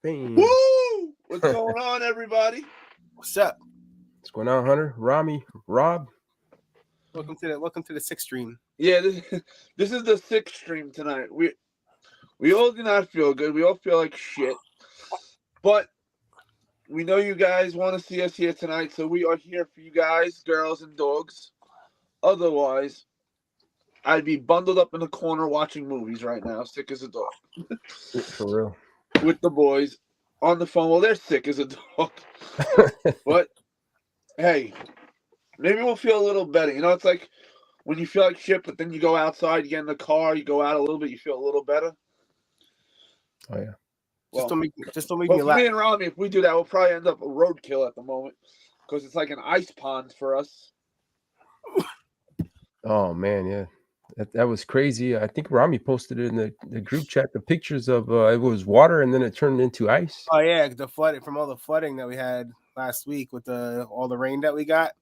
Bam. Woo! What's going on, everybody? What's up? What's going on, Hunter? Rami? Rob? Welcome to the sixth stream. Yeah, this is the sixth stream tonight. We all do not feel good. We all feel like shit. But we know you guys want to see us here tonight, so we are here for you guys, girls and dogs. Otherwise, I'd be bundled up in the corner watching movies right now, sick as a dog. For real. With the boys on the phone. Well, they're sick as a dog. But, hey, maybe we'll feel a little better. You know, it's like when you feel like shit, but then you go outside, you get in the car, you go out a little bit, you feel a little better. Oh, yeah. Just don't make me for laugh. me and Rami, if we do that, we'll probably end up a roadkill at the moment because it's like an ice pond for us. Oh, man, yeah. That was crazy. I think Rami posted it in the group chat, the pictures of it was water and then it turned into ice. Oh yeah, the flooding from all the flooding that we had last week with all the rain that we got.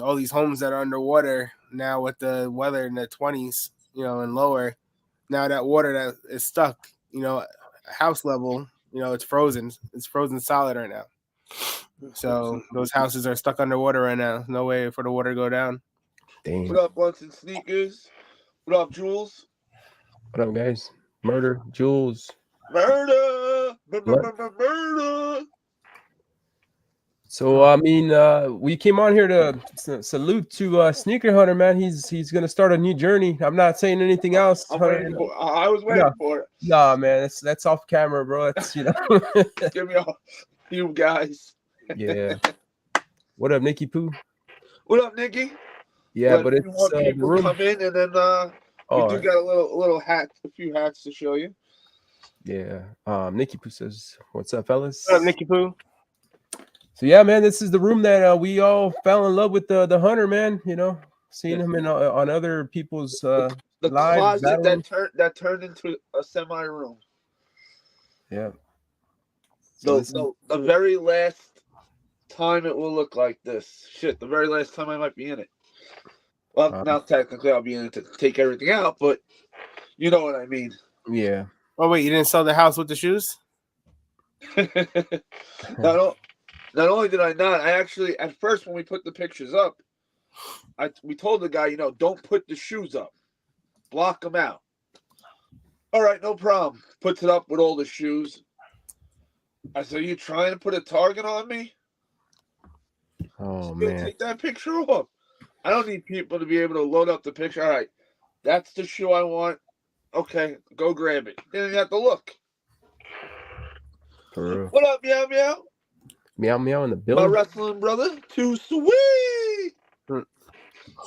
All these homes that are underwater now with the weather in the 20s, and lower. Now that water that is stuck, house level, it's frozen. It's frozen solid right now. So those houses are stuck underwater right now. No way for the water to go down. Damn. What up, Blunts and Sneakers? What up, Jules? What up, guys? Murder, Jules. Murder! Murder! So I mean, we came on here to salute to Sneaker Hunter, man. He's gonna start a new journey. I'm not saying anything else. I was waiting No. for it. Nah, man, that's off camera, bro. That's Give me all you guys. Yeah. What up, Nikki Poo? What up, Nikki? Yeah, but a it's few more the people room. come in, and then we do got a few hats to show you. Yeah. Nikki Poo says, "What's up, fellas?" What up, Nikki Poo? So yeah, man, this is the room that we all fell in love with the Hunter, man. Seeing him on other people's the lives, closet battling. that turned into a semi room. Yeah. So the very last time it will look like this. Shit, the very last time I might be in it. Well, now technically I'll be in it to take everything out, but you know what I mean. Yeah. Oh wait, you didn't sell the house with the shoes? Not only did I not, I actually at first when we put the pictures up, we told the guy, don't put the shoes up, block them out. All right, no problem. Puts it up with all the shoes. I said, "Are you trying to put a target on me?" Oh man, take that picture off. I don't need people to be able to load up the picture. All right, that's the shoe I want. Okay, go grab it. Then you have to look. For real. What up, meow meow? Meow meow in the building. My wrestling brother, too sweet.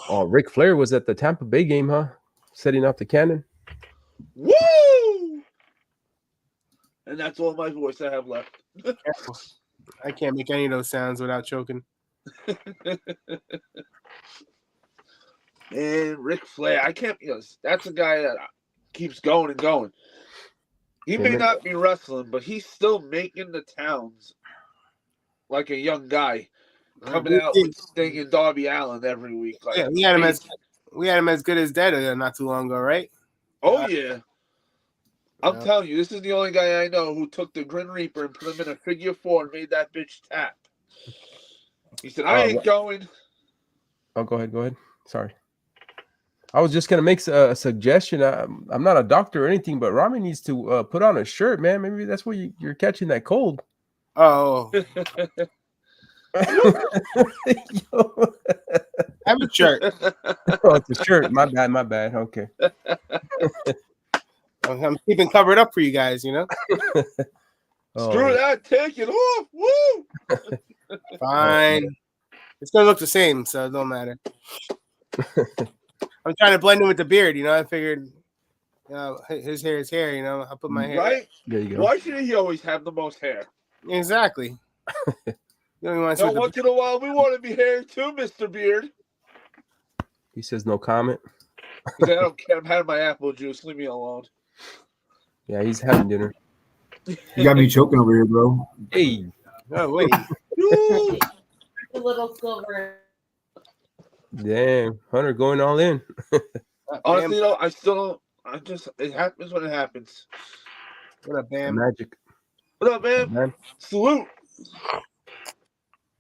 Oh, Ric Flair was at the Tampa Bay game, huh? Setting up the cannon. Woo! And that's all my voice I have left. I can't make any of those sounds without choking. And Ric Flair, I can't. That's a guy that keeps going and going. He may not be wrestling, but he's still making the towns like a young guy coming out with Sting and Darby Allin every week. Like, yeah, we had him as good as dead not too long ago, right? Oh yeah. I'm telling you, this is the only guy I know who took the Grim Reaper and put him in a figure 4 and made that bitch tap. He said, "I ain't going." Oh, go ahead. Sorry. I was just gonna make a suggestion. I'm not a doctor or anything, but Rami needs to put on a shirt, man. Maybe that's where you're catching that cold. Oh. Have a shirt. Oh, it's a shirt. My bad. Okay. I'm keeping covered up for you guys, Screw that. Take it off. Woo! Fine. It's gonna look the same, so it don't matter. I'm trying to blend in with the beard, I figured his hair is hair, I'll put my hair. Right? There you go. Why should he always have the most hair? Exactly. Once in a while we want to be hairy too, Mr. Beard. He says no comment. He said, "I don't care. I'm having my apple juice. Leave me alone." Yeah, he's having dinner. You got me choking over here, bro. Hey. Oh wait. A little silver. Damn, Hunter going all in. Honestly, I still don't. It happens when it happens. What up, Bam? Magic. What up, man? Man, Salute.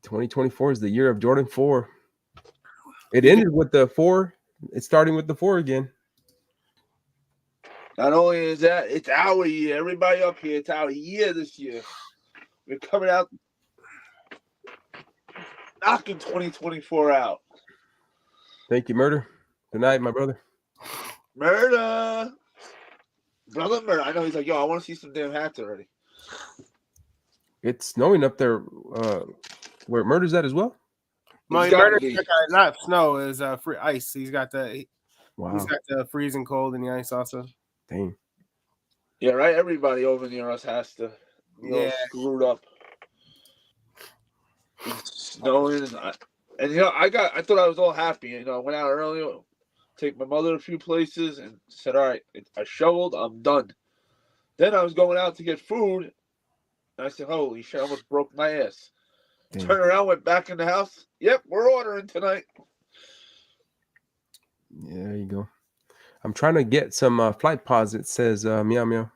2024 is the year of Jordan 4. It ended with the 4. It's starting with the 4 again. Not only is that, it's our year. Everybody up here, it's our year this year. We're coming out knocking 2024 out. Thank you, Murder. Good night, my brother. Murder. Brother Murder. I know he's like, yo, I want to see some damn hats already. It's snowing up there where Murder's at as well. No, It's gotta Murder, be. not snow, is free ice. He's got the Wow. freezing cold in the ice also. Dang. Yeah, right? Everybody over near us has to. Yeah. Screwed up. It's snowing. And you know, I thought I was all happy. You know, I went out early, take my mother a few places, and said, all right, I shoveled, I'm done. Then I was going out to get food, and I said, holy shit, I almost broke my ass. Dang. Turn around, went back in the house. Yep, we're ordering tonight. Yeah, there you go. I'm trying to get some flight pods. It says meow meow.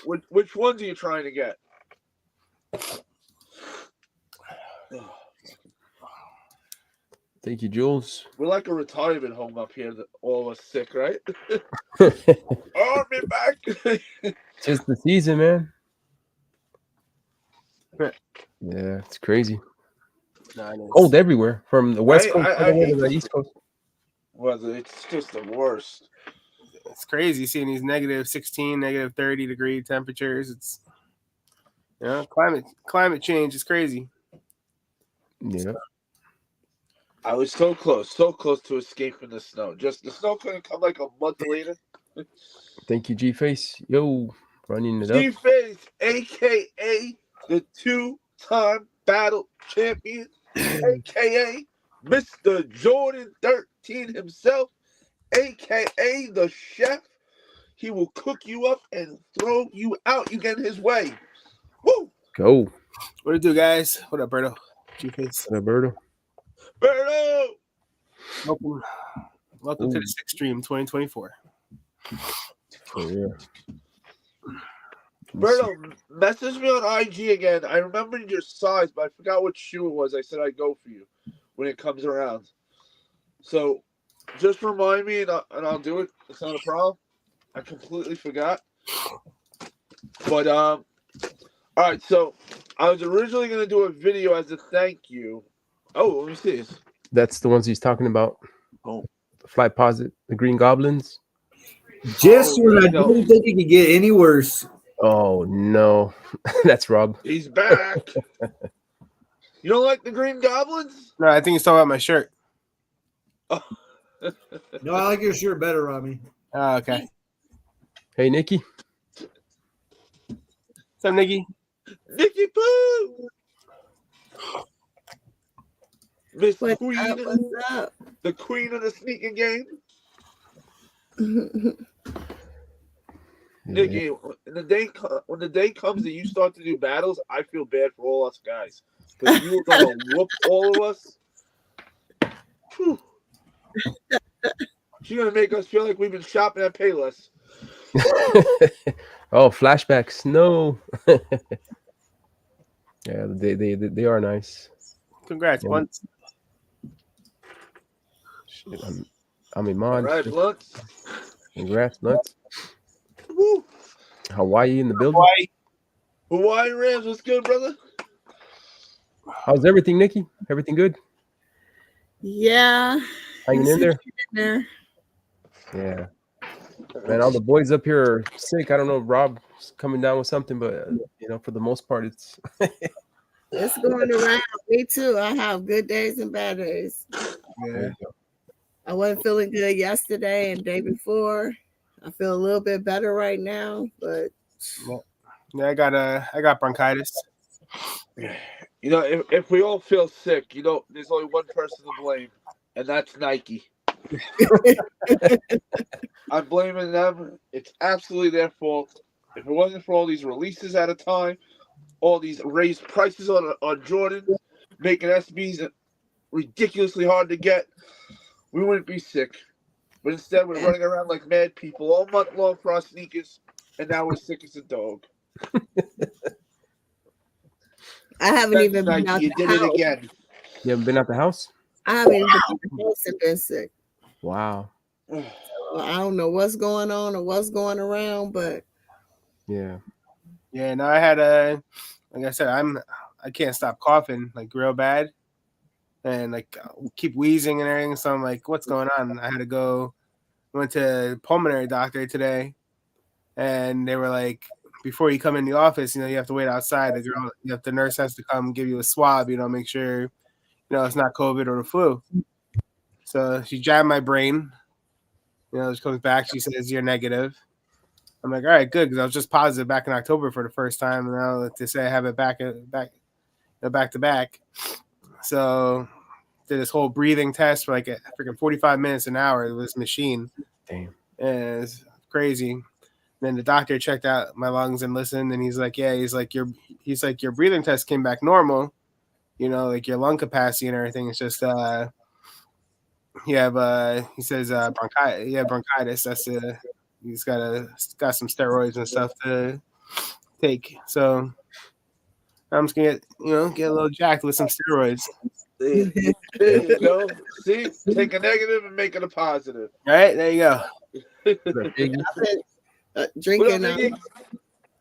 Which ones are you trying to get? Thank you, Jules. We're like a retirement home up here, that all of us sick, right? Oh, I'm back. Just the season, man. Yeah, it's crazy. Cold everywhere from the west coast all the way to the east coast. Well, it's just the worst. It's crazy seeing these negative 16, negative 30 degree temperatures. It's climate change is crazy. Yeah. I was so close to escaping the snow. Just the snow couldn't come like a month later. Thank you, G Face. Yo, running it Steve up. Face, aka the 2-time battle champion, aka Mr. Jordan 13 himself, aka the chef. He will cook you up and throw you out. You get in his way. Woo! Go, What it do, guys? What up, Berto? G-Face. Roberto. Berto! Welcome to the Sixth Stream 2024. For real. Berto, message me on IG again. I remembered your size, but I forgot what shoe it was. I said I'd go for you when it comes around. So just remind me and I'll do it. It's not a problem. I completely forgot. But all right, so I was originally gonna do a video as a thank you. Oh, let me see this. That's the ones he's talking about. Oh. The flight posit, the Green Goblins. Just when I no. didn't think it could get any worse. Oh no, that's Rob. He's back. You don't like the Green Goblins? No, I think he's talking about my shirt. No, I like your shirt better, Robbie. Oh, okay. Hey, Nikki. What's up, Nikki? Nikki Poo! Miss What's Queen, up? What's up? the queen of the sneaking game. Nikki, when the day comes that you start to do battles, I feel bad for all us guys. Because you were going to whoop all of us. Whew. She's going to make us feel like we've been shopping at Payless. Oh, flashbacks. No. Yeah, they are nice. Congrats, Yeah. Blunt. Shit, I'm a All mod. right, Blunts. Congrats, nuts. Woo. Hawaii in the building. Hawaii Rams, what's good, brother? How's everything, Nikki? Everything good? Yeah. Hanging in there? There. Yeah. Man, all the boys up here are sick. I don't know if Rob's coming down with something, but for the most part, it's It's going around. Me too. I have good days and bad days. Yeah. I wasn't feeling good yesterday and day before. I feel a little bit better right now, but Yeah, I got bronchitis. You know, if we all feel sick, there's only one person to blame, and that's Nike. I'm blaming them. It's absolutely their fault. If it wasn't for all these releases at a time, all these raised prices on Jordan, making SBs ridiculously hard to get, we wouldn't be sick. But instead, we're running around like mad people all month long for our sneakers, and now we're sick as a dog. I haven't even been Nike, out you the did it house. again. You haven't been out the house? I haven't even been out the house and been sick. Wow. Well, I don't know what's going on or what's going around, but Yeah. Yeah, no, I had like I said, I can't stop coughing like real bad, and like keep wheezing and everything. So I'm like, what's going on? I had to go. Went to a pulmonary doctor today, and they were like, before you come in the office, you have to wait outside. The nurse has to come give you a swab, make sure it's not COVID or the flu. So she jabbed my brain. She comes back. She says you're negative. I'm like, all right, good, because I was just positive back in October for the first time, and now they say I have it back to back. So did this whole breathing test for like a freaking 45 minutes an hour with this machine. Damn. And it's crazy. Then the doctor checked out my lungs and listened, and he's like, your breathing test came back normal, like your lung capacity and everything. It's just he says bronchitis. That's he's got some steroids and stuff to take. So I'm just gonna get a little jacked with some steroids. There you go. See, take a negative and make it a positive. All right, there you go. I've been drinking What up, Iggy?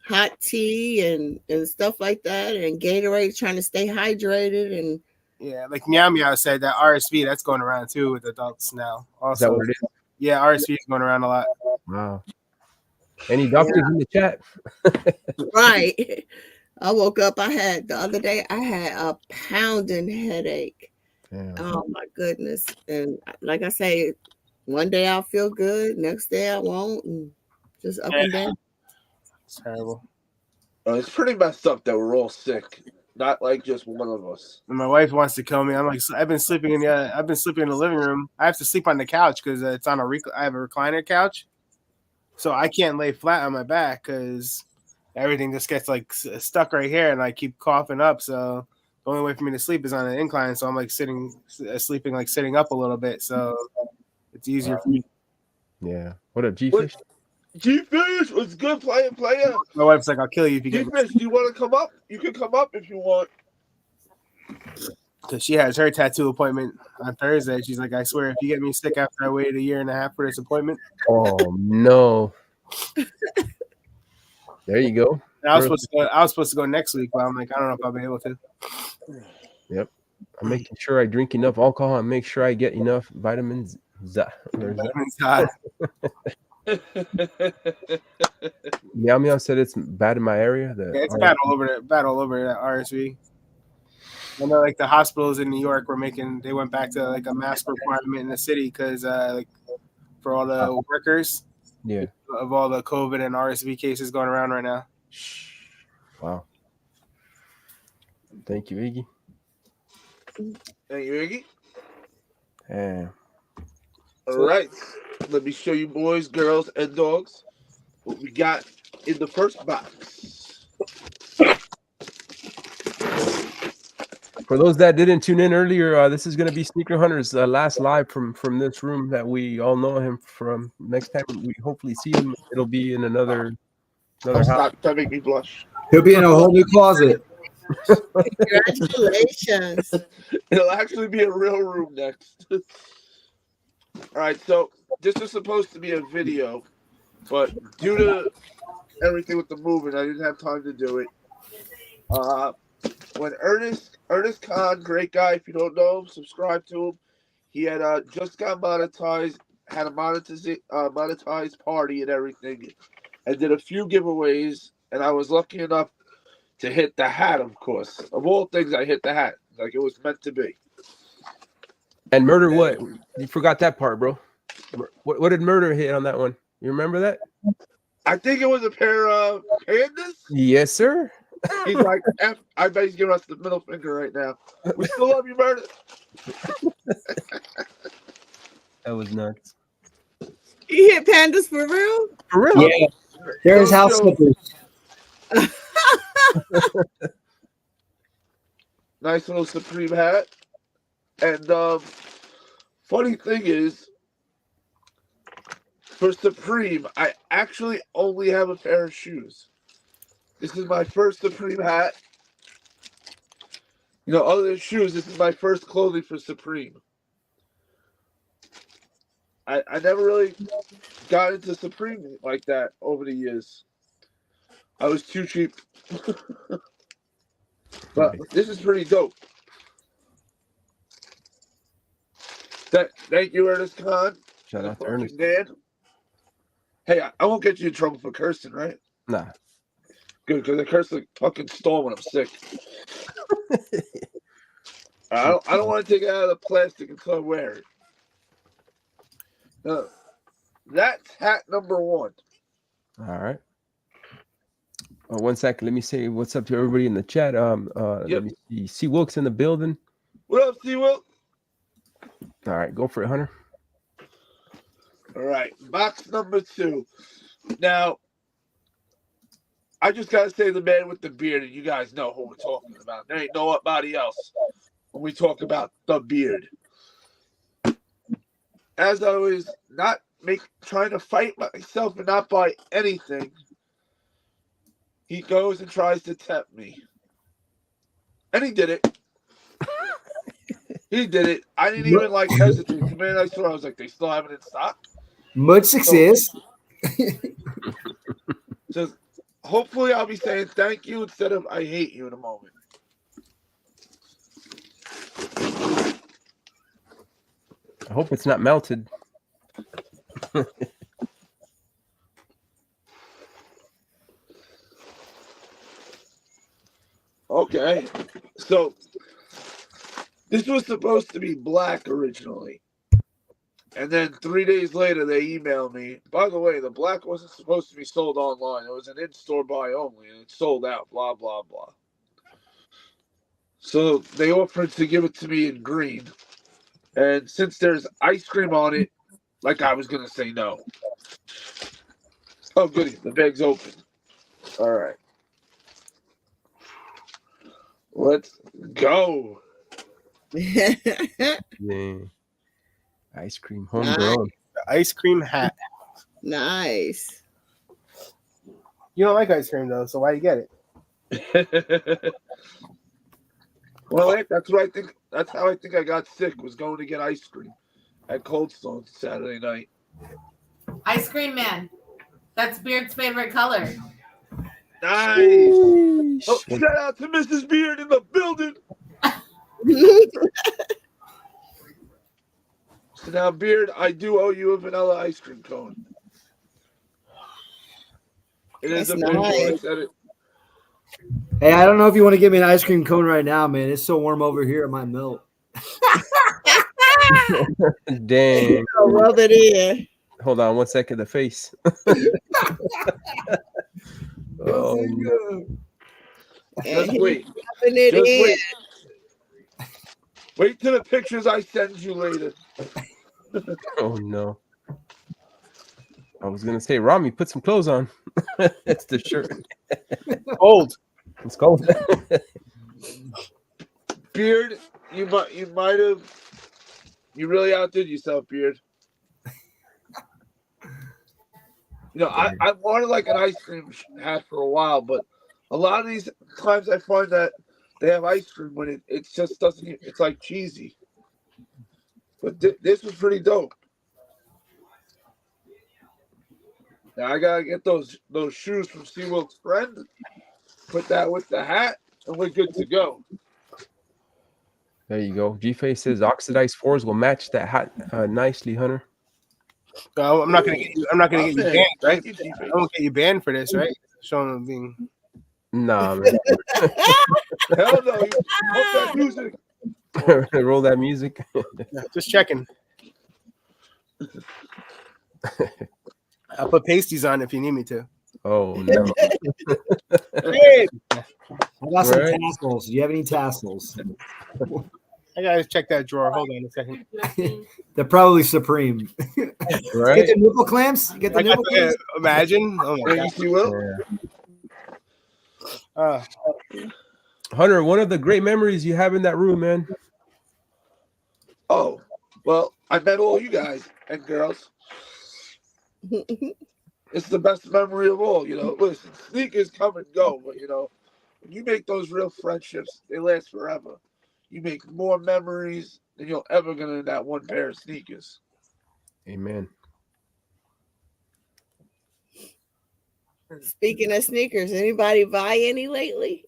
hot tea and stuff like that, and Gatorade, trying to stay hydrated. And Yeah, like Meow Meow said, that RSV that's going around too with adults now. Is that Also, what it is? yeah, RSV is going around a lot. Wow. Any doctors in the chat? right, I woke up. The other day I had a pounding headache. Damn. Oh my goodness! And like I say, one day I'll feel good, next day I won't, and just up and down. It's terrible. It's pretty messed up that we're all sick, not like just one of us. And my wife wants to kill me. I'm like, I've been sleeping in the living room. I have to sleep on the couch because it's on I have a recliner couch, so I can't lay flat on my back because everything just gets like stuck right here, and I keep coughing up. So the only way for me to sleep is on an incline. So I'm like sleeping like sitting up a little bit. So it's easier for me. Yeah. What up, G-Fish? G-Fish, what's good, player? My wife's like, I'll kill you if you get me. G-Fish, do you want to come up? You can come up if you want. Because she has her tattoo appointment on Thursday. She's like, I swear, if you get me sick after I waited 1.5 years for this appointment. Oh no. There you go. I was supposed to go next week, but I'm like, I don't know if I'll be able to. Yep. I'm making sure I drink enough alcohol and make sure I get enough vitamins. Meow Meow said it's bad in my area. Yeah, it's bad all over that RSV. I know, like the hospitals in New York they went back to like a mask requirement in the city because like for all the workers, yeah, of all the COVID and RSV cases going around right now. Wow. Thank you, Iggy. Thank you, Iggy. Yeah. All right. Let me show you boys, girls, and dogs what we got in the first box. For those that didn't tune in earlier, this is going to be Sneaker Hunter's last live from this room that we all know him from. Next time we hopefully see him, it'll be in another house. Stop, that make me blush. He'll be in a whole new closet. Congratulations. It'll actually be a real room next. All right, so this is supposed to be a video, but due to everything with the movement, I didn't have time to do it. When Ernest Khan, great guy, if you don't know him, subscribe to him. He had just got monetized, had a monetized party and everything, and did a few giveaways, and I was lucky enough to hit the hat, of course. Of all things, I hit the hat. Like it was meant to be. And Murder, what? You forgot that part, bro. What did Murder hit on that one? You remember that? I think it was a pair of pandas. Yes, sir. He's like, I bet he's giving us the middle finger right now. We still love you, Murder. That was nuts. You hit pandas for real? For real? Yeah. There's house slippers. Nice little Supreme hat. And funny thing is, for Supreme, I actually only have a pair of shoes. This is my first Supreme hat. You know, other than shoes, this is my first clothing for Supreme. I never really got into Supreme like that over the years. I was too cheap. But this is pretty dope. Thank you, Ernest Khan. Shout out to Fucking Ernest. Dan. Hey, I won't get you in trouble for cursing, right? Nah. Good, because I curse like fucking storm when I'm sick. I don't want to take it out of the plastic until I wear it. That's hat number 1. All right. 1 second. Let me say what's up to everybody in the chat. Let me see. C. Wilkes in the building. What up, C-Will? All right, go for it, Hunter. All right, box number 2. Now, I just gotta say the man with the beard, and you guys know who we're talking about. There ain't nobody else when we talk about the beard. As always, trying to fight myself and not buy anything. He goes and tries to tempt me. And he did it. He did it. I didn't even hesitate. The minute I saw it, I was like, they still have it in stock? Much success. So hopefully I'll be saying thank you instead of I hate you in a moment. I hope it's not melted. Okay. So this was supposed to be black originally. And then 3 days later, they emailed me. By the way, the black wasn't supposed to be sold online. It was an in-store buy only, and it sold out, blah, blah, blah. So they offered to give it to me in green. And since there's ice cream on it, like I was going to say no. Oh, goody. The bag's open. All right. Let's go. Yeah. Ice cream, homegrown. The ice cream hat. Nice. You don't like ice cream though, so why you get it? Well, that's what I think. That's how I think I got sick. Was going to get ice cream at Cold Stone Saturday night. Ice cream man. That's Beard's favorite color. Nice. Oh, shout out to Mrs. Beard in the building. So now, Beard, I do owe you a vanilla ice cream cone. It is That's a big one. I nice. said it. Hey, I don't know if you want to give me an ice cream cone right now, man. It's so warm over here. It might melt. Dang. Rub it in. Hold on 1 second. The face. Oh, no. Just wait. Rubbing it Just in. wait. Wait till the pictures I send you later. Oh, no. I was going to say, Rami, put some clothes on. It's the shirt. Old. It's cold. Beard, you might have. You really outdid yourself, Beard. You know, I wanted like an ice cream hat for a while, but a lot of these times I find that they have ice cream when it just doesn't. It's like cheesy. But this was pretty dope. Now I gotta get those shoes from SeaWorld's friend. Put that with the hat, and we're good to go. There you go. G-Face says oxidized fours will match that hat nicely, Hunter. I'm not gonna get you. I'm not gonna get you Man, banned, right? thank you, G-Face. I won't get you banned for this, right? Showing them being. Nah, man. Hell no! You put that music. Roll that music. Yeah, just checking. I'll put pasties on if you need me to. Oh, no. Hey, I got some Right. tassels. Do you have any tassels? I gotta check that drawer. Hold on a second. They're probably Supreme. Right? Get the nipple clamps. Get the I got nipple clamps. imagine. Oh my Thank god. you, Will. Yeah. Hunter, one of the great memories you have in that room, man. Oh, well, I met all you guys and girls. It's the best memory of all. You know, listen, sneakers come and go, but you know, when you make those real friendships, they last forever. You make more memories than you'll ever get in that one pair of sneakers. Amen. Speaking of sneakers, anybody buy any lately?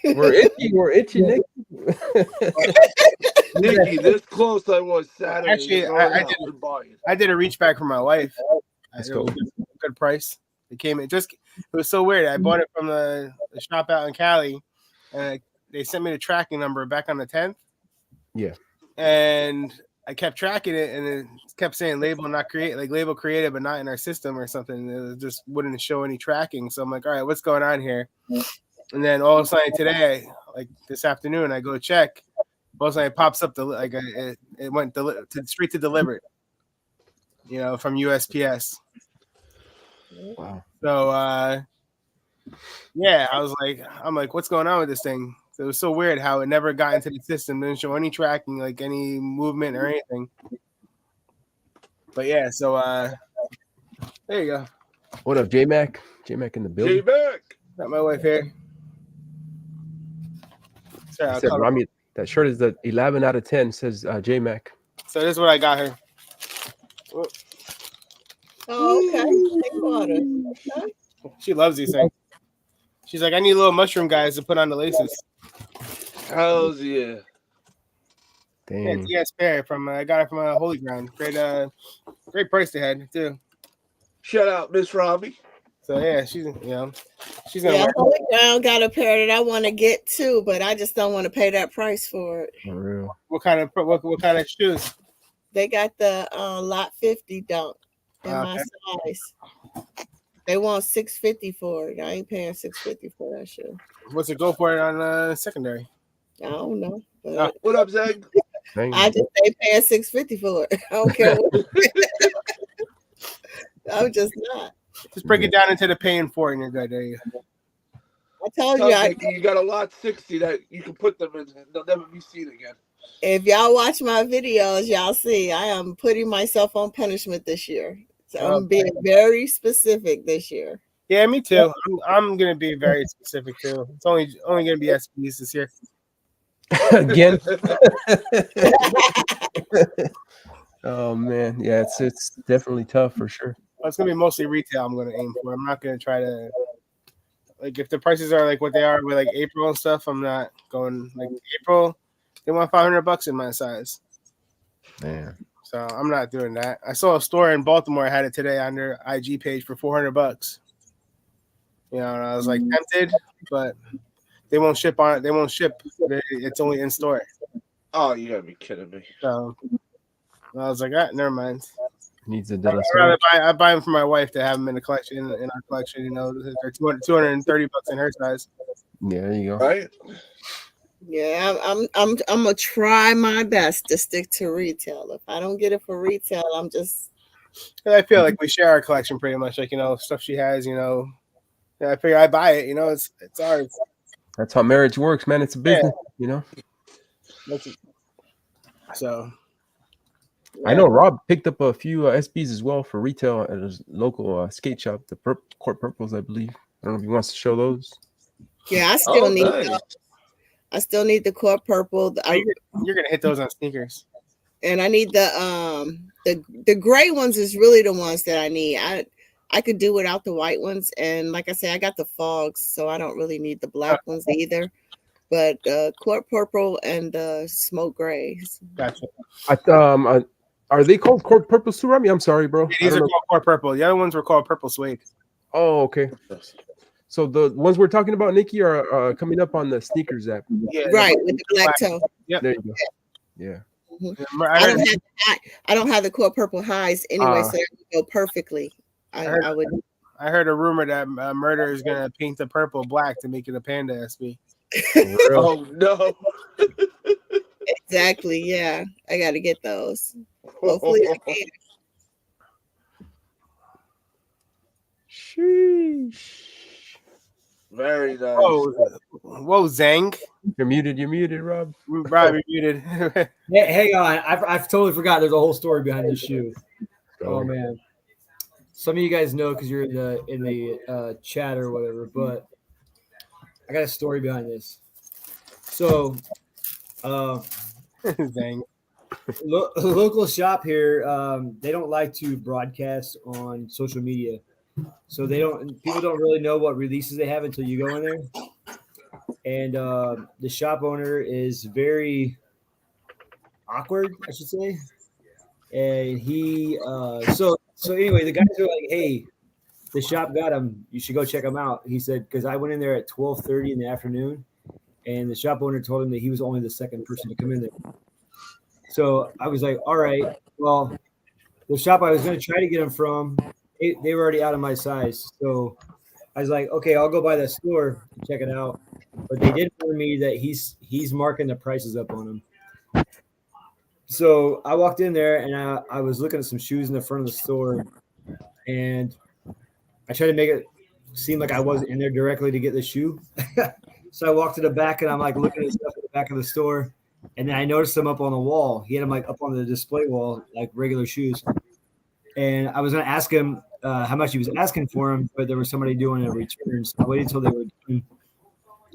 We're itchy. We're itchy, Nick. Nikki, this close I was Saturday. Actually, to going I out did- and buying. I did a reach back for my wife. Let's It go. was a good price. It was so weird. I bought it from the shop out in Cali, and they sent me the tracking number back on the 10th. Yeah. And I kept tracking it, and it kept saying label created, but not in our system or something. It just wouldn't show any tracking. So I'm like, all right, what's going on here? And then all of a sudden today, like this afternoon, I go check. All of a sudden it pops up it went straight to delivered. From USPS. Wow. So yeah, I'm like, what's going on with this thing? So it was so weird how it never got into the system, didn't show any tracking, like any movement or anything. But yeah, so there you go. What up, J Mac? J Mac in the building. J-Mac. Got my wife here. Sorry, I I'll said, call her. Rami, that shirt is the 11 out of 10. Says J Mac. So this is what I got her. Oh, okay. They bought it. Okay. She loves these things. She's like, I need little mushroom guys to put on the laces. Hells yeah. Yeah, Dang. TS Pair I got it from Holy Ground. Great price they had too. Shout out Miss Robbie. So yeah, she's gonna Yeah, wear. Holy Ground got a pair that I want to get too, but I just don't want to pay that price for it. For real. What kind of shoes? They got the lot 50 dunk in my size. They want $650 for it. I ain't paying $650 for that shit. What's it go for it on secondary? I don't know. But What up, Zeg? Dang. I just ain't paying $650 for it. I don't care what. I'm just not. Just break it down into the paying for it and you're good. There you go. I told Tell you, Nikki, you got a lot 60 that you can put them in and they'll never be seen again. if y'all watch my videos, y'all see I am putting myself on punishment this year. So I'm being very specific this year. Yeah, me too. I'm gonna be very specific too. It's only gonna be SPs this year. Again. Oh man, yeah, it's definitely tough for sure. It's gonna be mostly retail. I'm gonna aim for. I'm not gonna try to if the prices are like what they are with like April and stuff. I'm not going like April. They want $500 in my size. Man. So I'm not doing that. I saw a store in Baltimore had it today on their IG page for $400. And I was like tempted, but they won't ship on it. They won't ship. It's only in store. Oh, you gotta be kidding me. So I was like, never mind. Needs a I'd Della rather I buy them for my wife to have them in the collection in our collection. They're $230 in her size. Yeah, there you go. Right? Yeah, I'm gonna try my best to stick to retail. If I don't get it for retail, I'm just. I feel like we share our collection pretty much. Like stuff she has. Yeah, I figure I buy it. It's ours. That's how marriage works, man. It's a business, So. I know Rob picked up a few SBs as well for retail at his local skate shop, the Court Purples, I believe. I don't know if he wants to show those. Yeah, I still need. nice. I still need the Court Purple. You're gonna hit those on sneakers. And I need the gray ones is really the ones that I need. I could do without the white ones, and like I say, I got the fogs, so I don't really need the black ones either. But Court Purple and the smoke grays. Gotcha. Are they called Court Purple too, Rami? I'm sorry, bro. These are called Core Purple. The other ones were called Purple Suede. Oh, okay. So the ones we're talking about, Nikki, are coming up on the sneakers app. Yeah, Right, with the black toe. Yep. There you go. Yeah. Mm-hmm. I don't have the Court Purple highs anyway, so it would go perfectly. I would. I heard a rumor that Murder is gonna paint the purple black to make it a Panda SB. Oh no. Exactly. Yeah, I got to get those. Hopefully, I can. Sheesh. Very nice. Whoa, Zang. You're muted, Rob. Rob, you're muted. Hey, hang on. I've totally forgot. There's a whole story behind this shoe. Oh man, some of you guys know because you're in the chat or whatever. But I got a story behind this. So Dang. Local shop here, they don't like to broadcast on social media, so people don't really know what releases they have until you go in there. And the shop owner is very awkward, I should say. And he so anyway, the guys are like, hey, the shop got him, you should go check him out. He said, because I went in there at 12:30 in the afternoon, and the shop owner told him that he was only the second person to come in there. So I was like, all right, well, the shop I was going to try to get them from, they were already out of my size. So I was like, okay, I'll go by that store and check it out. But they did warn me that he's marking the prices up on them. So I walked in there and I was looking at some shoes in the front of the store, and I tried to make it seem like I wasn't in there directly to get the shoe. So I walked to the back and I'm like looking at stuff at the back of the store. And then I noticed them up on the wall. He had them like up on the display wall, like regular shoes. And I was going to ask him how much he was asking for them, but there was somebody doing a return. So I waited until they were done.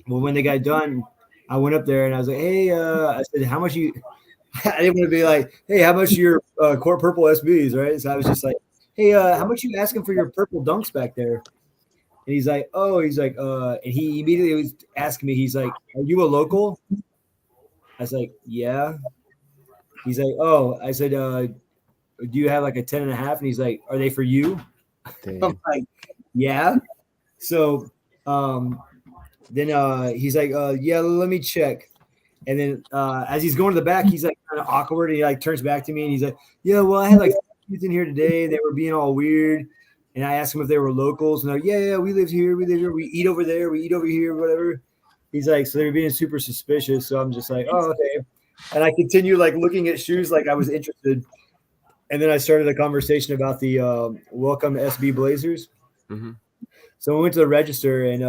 Well, when they got done, I went up there and I was like, hey, I said, how much you – I didn't want to be like, hey, how much your Court Purple SBs, right? So I was just like, hey, how much you asking for your purple dunks back there? And he's like, and he immediately was asking me, he's like, are you a local? I was like, yeah. He's like, oh, I said, do you have like a 10.5? And he's like, are they for you? Damn. I'm like, yeah. So then he's like, yeah, let me check. And then as he's going to the back, he's like kind of awkward. And he like turns back to me and he's like, yeah, well, I had like kids in here today. They were being all weird. And I asked him if they were locals. And they're like, yeah, we live here. We eat over there. We eat over here, whatever. He's like, so they were being super suspicious. So I'm just like, oh, okay. And I continue like looking at shoes like I was interested. And then I started a conversation about the Welcome SB Blazers. Mm-hmm. So we went to the register and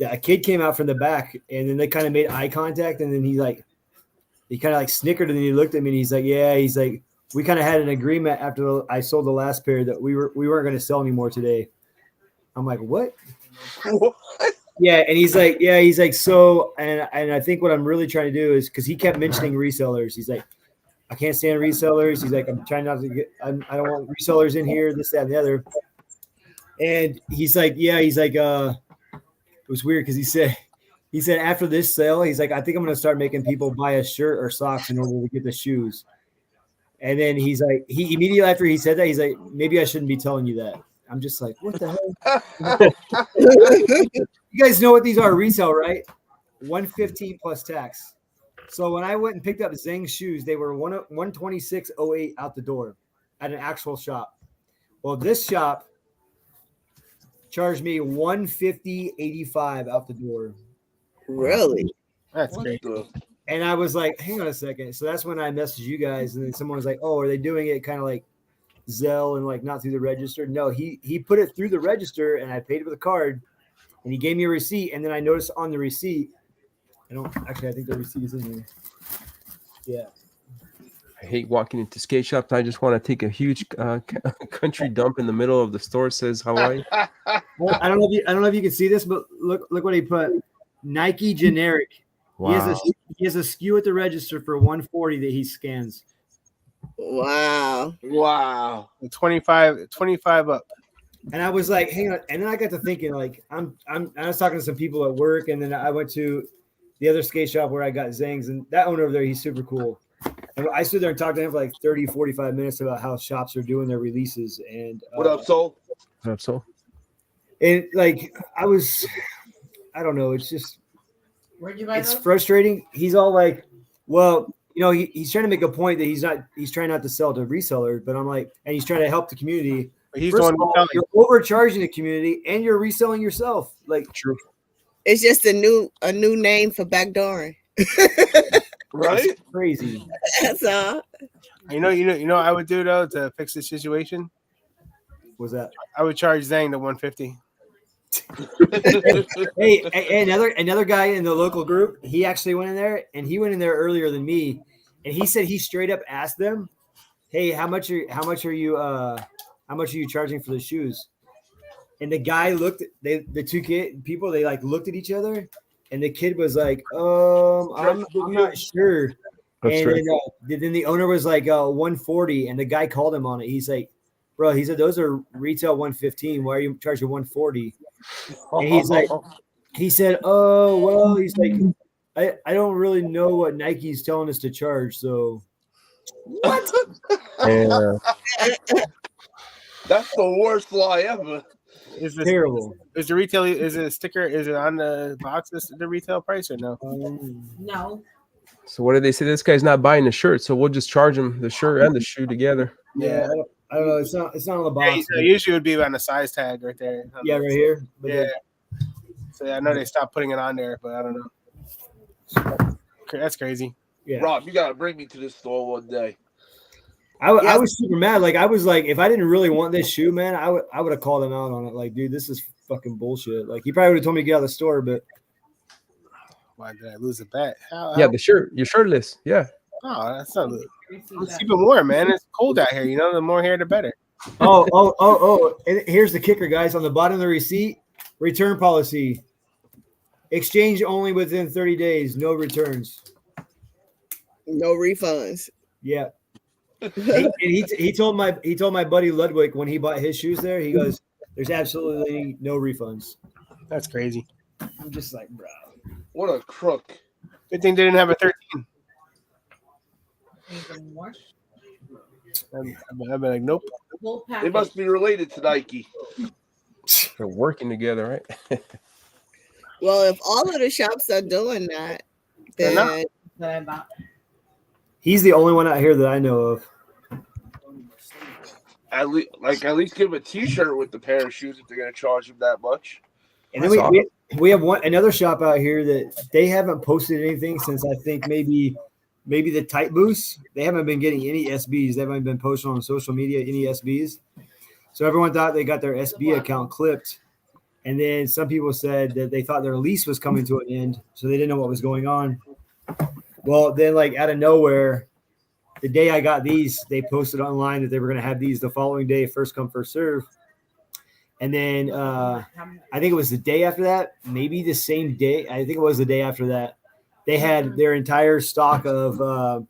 a kid came out from the back and then they kind of made eye contact. And then he kind of like snickered and then he looked at me and he's like, yeah, he's like, we kind of had an agreement after I sold the last pair that we weren't going to sell anymore today. I'm like, what? What? Yeah, and he's like, so, and I think what I'm really trying to do is because he kept mentioning resellers. He's like, I can't stand resellers. He's like, I'm trying not to get, I don't want resellers in here, this, that, and the other. And he's like, yeah, he's like, it was weird because he said after this sale, he's like, I think I'm going to start making people buy a shirt or socks in order to get the shoes. And then he's like, he immediately after he said that, he's like, maybe I shouldn't be telling you that. I'm just like, what the hell? You guys know what these are resale, right? $115 plus tax. So when I went and picked up Zhang shoes, they were $126.08 out the door at an actual shop. Well, this shop charged me $150.85 out the door. Really? That's great. And I was like, hang on a second. So that's when I messaged you guys, and then someone was like, oh, are they doing it kind of like Zelle and like not through the register? No, he put it through the register, and I paid it with a card, and he gave me a receipt. And then I noticed on the receipt, I think the receipt is in here. Yeah. I hate walking into skate shops. I just want to take a huge country dump in the middle of the store. Says Hawaii. Well, I don't know if you can see this, but look what he put. Nike generic. Wow. He has a SKU at the register for $140 that he scans. Wow. Wow. 25 up. And I was like, hang on. And then I got to thinking, like, I was talking to some people at work, and then I went to the other skate shop where I got Zang's, and that owner over there, he's super cool. And I stood there and talked to him for like 30, 45 minutes about how shops are doing their releases. And What up, Soul? What up, Soul? And like, I don't know. It's just, Where'd you buy it's those? frustrating. He's all like, well, you know, he's trying to make a point that he's trying not to sell to resellers, but I'm like, and he's trying to help the community. But he's First the one of all, selling. you're overcharging the community and you're reselling yourself. Like, True. It's just a new name for backdooring. Right? it's crazy. That's all. You know what I would do though to fix this situation? Was that? I would charge Zang the 150. Hey, another guy in the local group, he actually went in there, and he went in there earlier than me, and he said he straight up asked them, "Hey, how much are you charging for the shoes?" And the guy looked, the two people, they like looked at each other, and the kid was like, I'm not sure. That's And right. then the owner was like 140, and the guy called him on it. He's like, bro, he said those are retail 115. Why are you charging 140? And he's like, he said, oh well, he's like, I don't really know what Nike's telling us to charge, so What? Yeah. That's the worst lie ever. Is this terrible. is the retail? Is it a sticker? Is it on the box? Is the retail price or no? No. So what did they say? This guy's not buying the shirt, so we'll just charge him the shirt and the shoe together. Yeah, I don't know. It's not on the Yeah, box. usually it would be on the size tag right there. Yeah, right here. But Yeah. So I know they stopped putting it on there, but I don't know. That's crazy. yeah. Rob, you gotta bring me to this store one day. I was super mad. Like I was like, if I didn't really want this shoe, man, I would have called him out on it. Like, dude, this is fucking bullshit. Like he probably would have told me to get out of the store, but Why did I lose a bet? Yeah, the shirt. You're shirtless. Yeah. Oh, that's not. Let's keep it warm, man. It's cold out here. You know, the more hair, the better. oh. And here's the kicker, guys. On the bottom of the receipt, return policy. Exchange only within 30 days, no returns. No refunds. Yeah. he told my buddy Ludwig when he bought his shoes there, he goes, there's absolutely no refunds. That's crazy. I'm just like, bro. What a crook. Good thing they didn't have a 13. Anything more? I've been like, nope. Full They package. must be related to Nike. They're working together, right? Well, if all of the shops are doing that, They're not. then That I bought. He's the only one out here that I know of. At least give him a T-shirt with the pair of shoes if they're gonna charge him that much. And then we have another shop out here that they haven't posted anything since I think maybe the Tight Boost. They haven't been getting any SBs. They haven't been posting on social media any SBs. So everyone thought they got their SB account clipped. And then some people said that they thought their lease was coming to an end, so they didn't know what was going on. Well, then like out of nowhere, the day I got these, they posted online that they were going to have these the following day, first come, first serve. And then I think it was the day after that, maybe the same day. I think it was the day after that. They had their entire stock of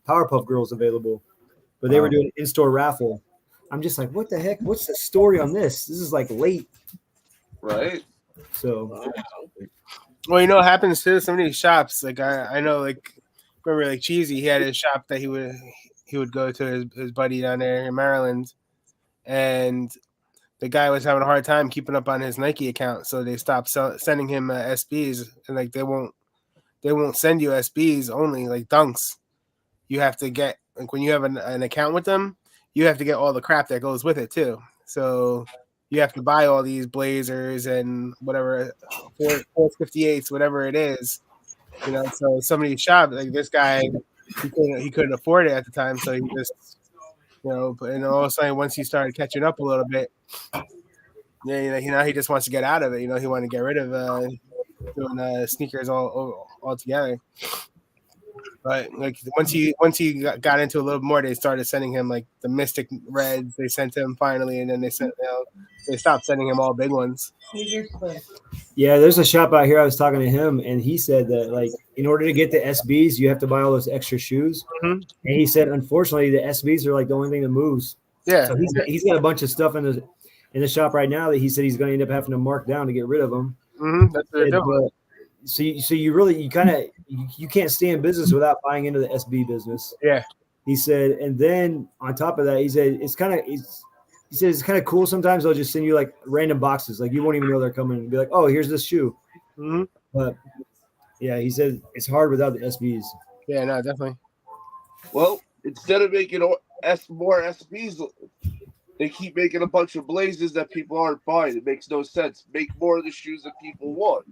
Powerpuff Girls available, but they were doing an in-store raffle. I'm just like, what the heck? What's the story on this? This is like late. Right? So Well, you know what happens to some of these shops? Like I know, like remember, like Cheesy, he had his shop that he would go to his buddy down there in Maryland, and the guy was having a hard time keeping up on his Nike account, so they stopped sending him SBs, and like they won't send you SBs only like dunks. You have to get like when you have an account with them, you have to get all the crap that goes with it too. So you have to buy all these blazers and whatever 458s, whatever it is, you know. So some of these shops, like this guy, he couldn't afford it at the time, so he just, you know. And all of a sudden, once he started catching up a little bit, yeah, you know, he just wants to get out of it. You know, he wanted to get rid of doing sneakers all together. But like once he got into a little more, they started sending him like the Mystic Reds. They sent him finally, and then they stopped sending him all big ones. yeah, there's a shop out here. I was talking to him, and he said that like in order to get the SBs, you have to buy all those extra shoes. Mhm. And he said, unfortunately, the SBs are like the only thing that moves. Yeah, So he's got a bunch of stuff in the shop right now that he said he's going to end up having to mark down to get rid of them. that's what they're doing. So you can't stay in business without buying into the SB business. Yeah. He said, and then on top of that, he said it's kind of cool. Sometimes they'll just send you like random boxes, like you won't even know they're coming, and be like, oh, here's this shoe. Mm-hmm. But yeah, he said it's hard without the SBs. Yeah, no, definitely. Well, instead of making more SBs, they keep making a bunch of blazers that people aren't buying. It makes no sense. Make more of the shoes that people want.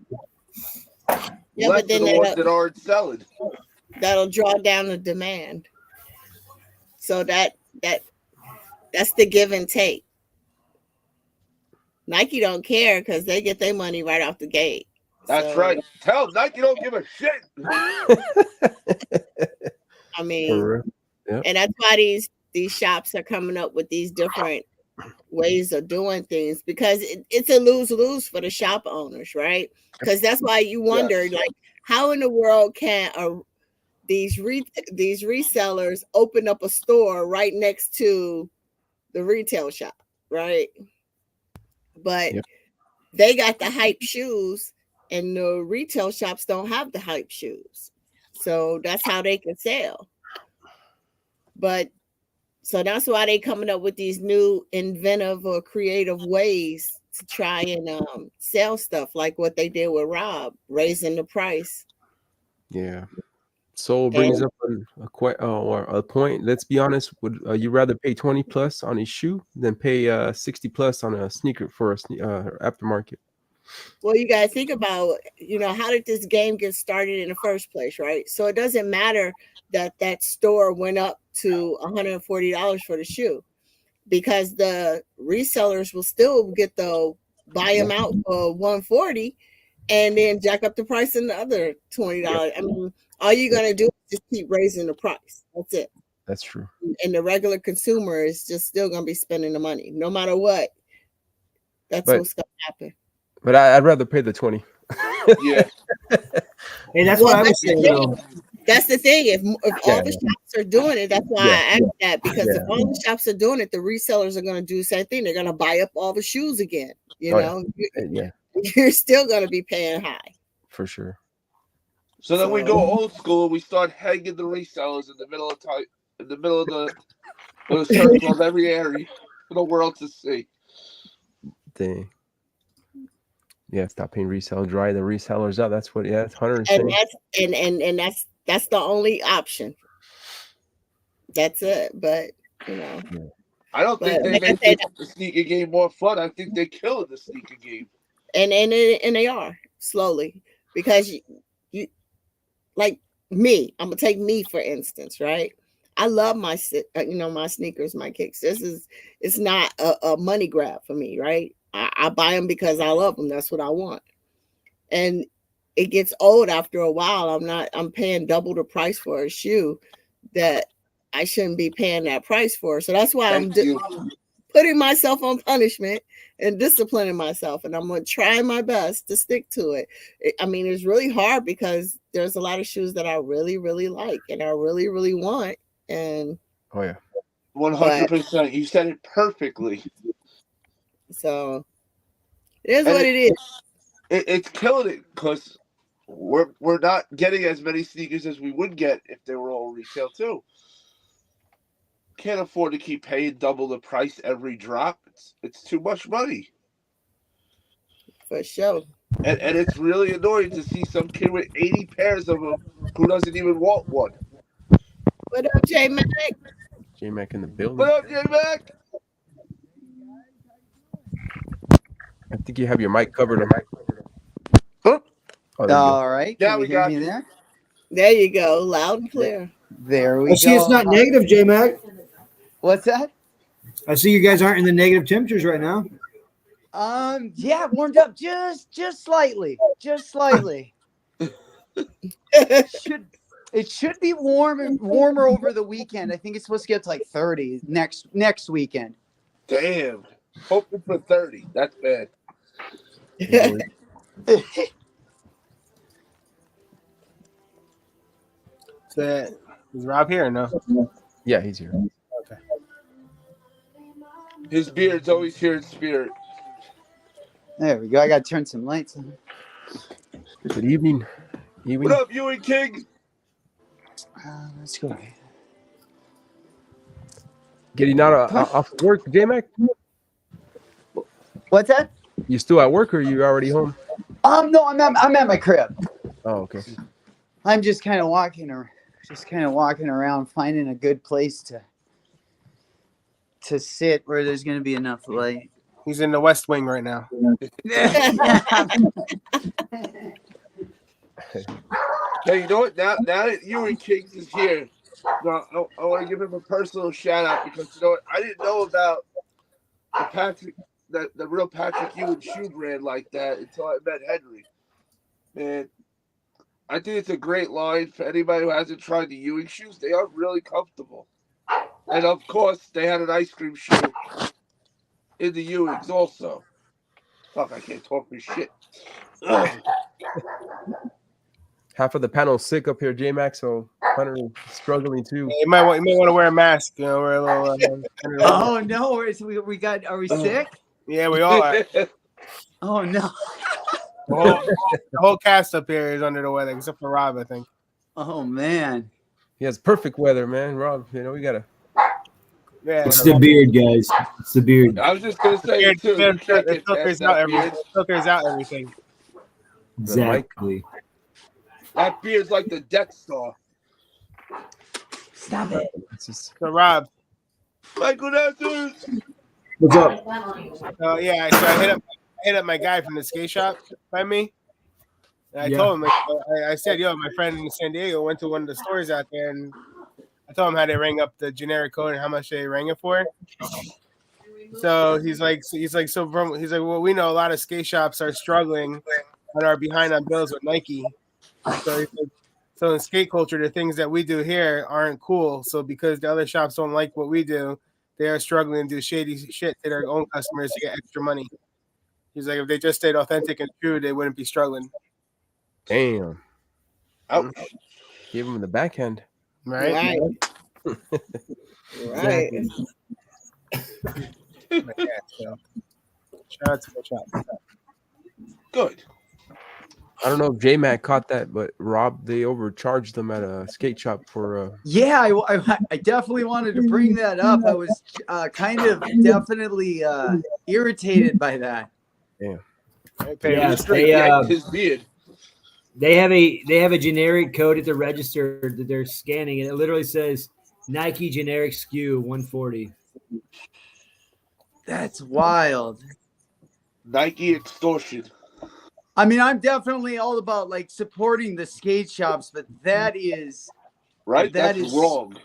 yeah, Less but then of the ones that aren't selling. that'll draw down the demand. So that's the give and take. Nike don't care because they get their money right off the gate. That's So, right. Tell them Nike don't give a shit. I mean, For real. and that's why these shops are coming up with these different ways of doing things because it's a lose-lose for the shop owners, right? Because that's why you wonder, Yes. like, how in the world can these resellers open up a store right next to the retail shop, right? But Yep. they got the hype shoes, and the retail shops don't have the hype shoes, so that's how they can sell. But so that's why they coming up with these new inventive or creative ways to try and sell stuff, like what they did with Rob, raising the price. Yeah. So it brings up a point. Let's be honest. Would you rather pay 20 plus on a shoe than pay 60 plus on a sneaker for a aftermarket? Well, you got to think about, how did this game get started in the first place, right? So it doesn't matter that store went up to $140 for the shoe, because the resellers will still get the buy them out for $140 and then jack up the price another $20. I mean, all you're going to do is just keep raising the price. That's it. That's true. And the regular consumer is just still going to be spending the money no matter what. That's But- what's going to happen. But I'd rather pay the 20. Yeah. Hey, that's Well, what I was saying. Though. That's the thing. If all the shops are doing it, that's why I asked that, because if all the shops are doing it, the resellers are going to do the same thing. They're going to buy up all the shoes again. Yeah. You're still going to be paying high. For sure. So then we go old school. We start hanging the resellers in the middle of the circle of every area for the world to see. Dang. Yeah, stop paying resell, dry the resellers out. That's what. Yeah, it's 100. And that's the only option. That's it. But I don't think they like I make said, the sneaker game more fun. I think they kill the sneaker game. and they are slowly, because you like me. I'm gonna take me for instance, right? I love my my sneakers, my kicks. It's not a money grab for me, right? I buy them because I love them. That's what I want. And it gets old after a while. I'm paying double the price for a shoe that I shouldn't be paying that price for. So that's why I'm putting myself on punishment and disciplining myself. And I'm going to try my best to stick to it. I mean, it's really hard because there's a lot of shoes that I really, really like and I really, really want. And oh yeah, 100%. You said it perfectly. So it is what it is. It's killing it because we're not getting as many sneakers as we would get if they were all retail too. Can't afford to keep paying double the price every drop. It's too much money. For sure. And it's really annoying to see some kid with 80 pairs of them who doesn't even want one. What up, J Mac? J Mac in the building. What up, J Mac? I think you have your mic covered. Oh, there you go. All right. Yeah, Can we you hear got me you. there? There you go, loud and clear. There we I go. see it's not negative, J Mac. What's that? I see you guys aren't in the negative temperatures right now. Yeah, warmed up just slightly. Just slightly. It should be warmer over the weekend. I think it's supposed to get to like 30 next weekend. damn. Hoping for 30. That's bad. Is Rob here or no? Yeah, he's here. His beard's always here in spirit. There we go. I got to turn some lights on. Good evening. What up, Ewing King? Let's go. Getting out off work, J Mac? What's that? You still at work or you already home? No, I'm at my crib. Oh, okay. I'm just kind of walking around, finding a good place to sit where there's going to be enough light. He's in the West Wing right now. Hey, you know what? Now that Ewing King is here, I want to give him a personal shout out because you know what? I didn't know about the real Patrick Ewing shoe brand like that until I met Henry. And I think it's a great line for anybody who hasn't tried the Ewing shoes. They are really comfortable. And of course, they had an ice cream shoe in the Ewings also. Fuck, I can't talk for shit. Ugh. Half of the panel sick up here, J-Mac, so Hunter is struggling too. You might want to wear a mask. You know, wear a little. Oh no, we got. Are we sick? Yeah, we all are. Oh no. The whole cast up here is under the weather, except for Rob, I think. Oh man. He has perfect weather, man. Rob, you know, we gotta. Yeah, It's the beard, guys. It's the beard. I was just gonna say too. You can't It get past filters out everything. Exactly. That beard's like the Death Star. Stop it. It's just, So Rob, Michael Nestor. What's up? yeah, so I hit up my guy from the skate shop by me. And I Yeah. told him, I said, yo, my friend in San Diego went to one of the stores out there, and I told him how they rang up the generic code and how much they rang it for. So he's like, well, we know a lot of skate shops are struggling and are behind on bills with Nike. So he's like, so in skate culture, the things that we do here aren't cool. So because the other shops don't like what we do, they are struggling to do shady shit to their own customers to get extra money. He's like, if they just stayed authentic and true, they wouldn't be struggling. damn. Ouch. Give him the backhand. Right? Right. Right. But yeah, so shout out to the shop. Good. I don't know if J-Mac caught that, but Rob, they overcharged them at a skate shop for Yeah, I definitely wanted to bring that up. I was kind of definitely irritated by that. Yes, His beard. they have a generic code at the register that they're scanning, and it literally says Nike generic SKU 140. That's wild. Nike extortion. I mean, I'm definitely all about like supporting the skate shops, but that is Right? That That's is- wrong.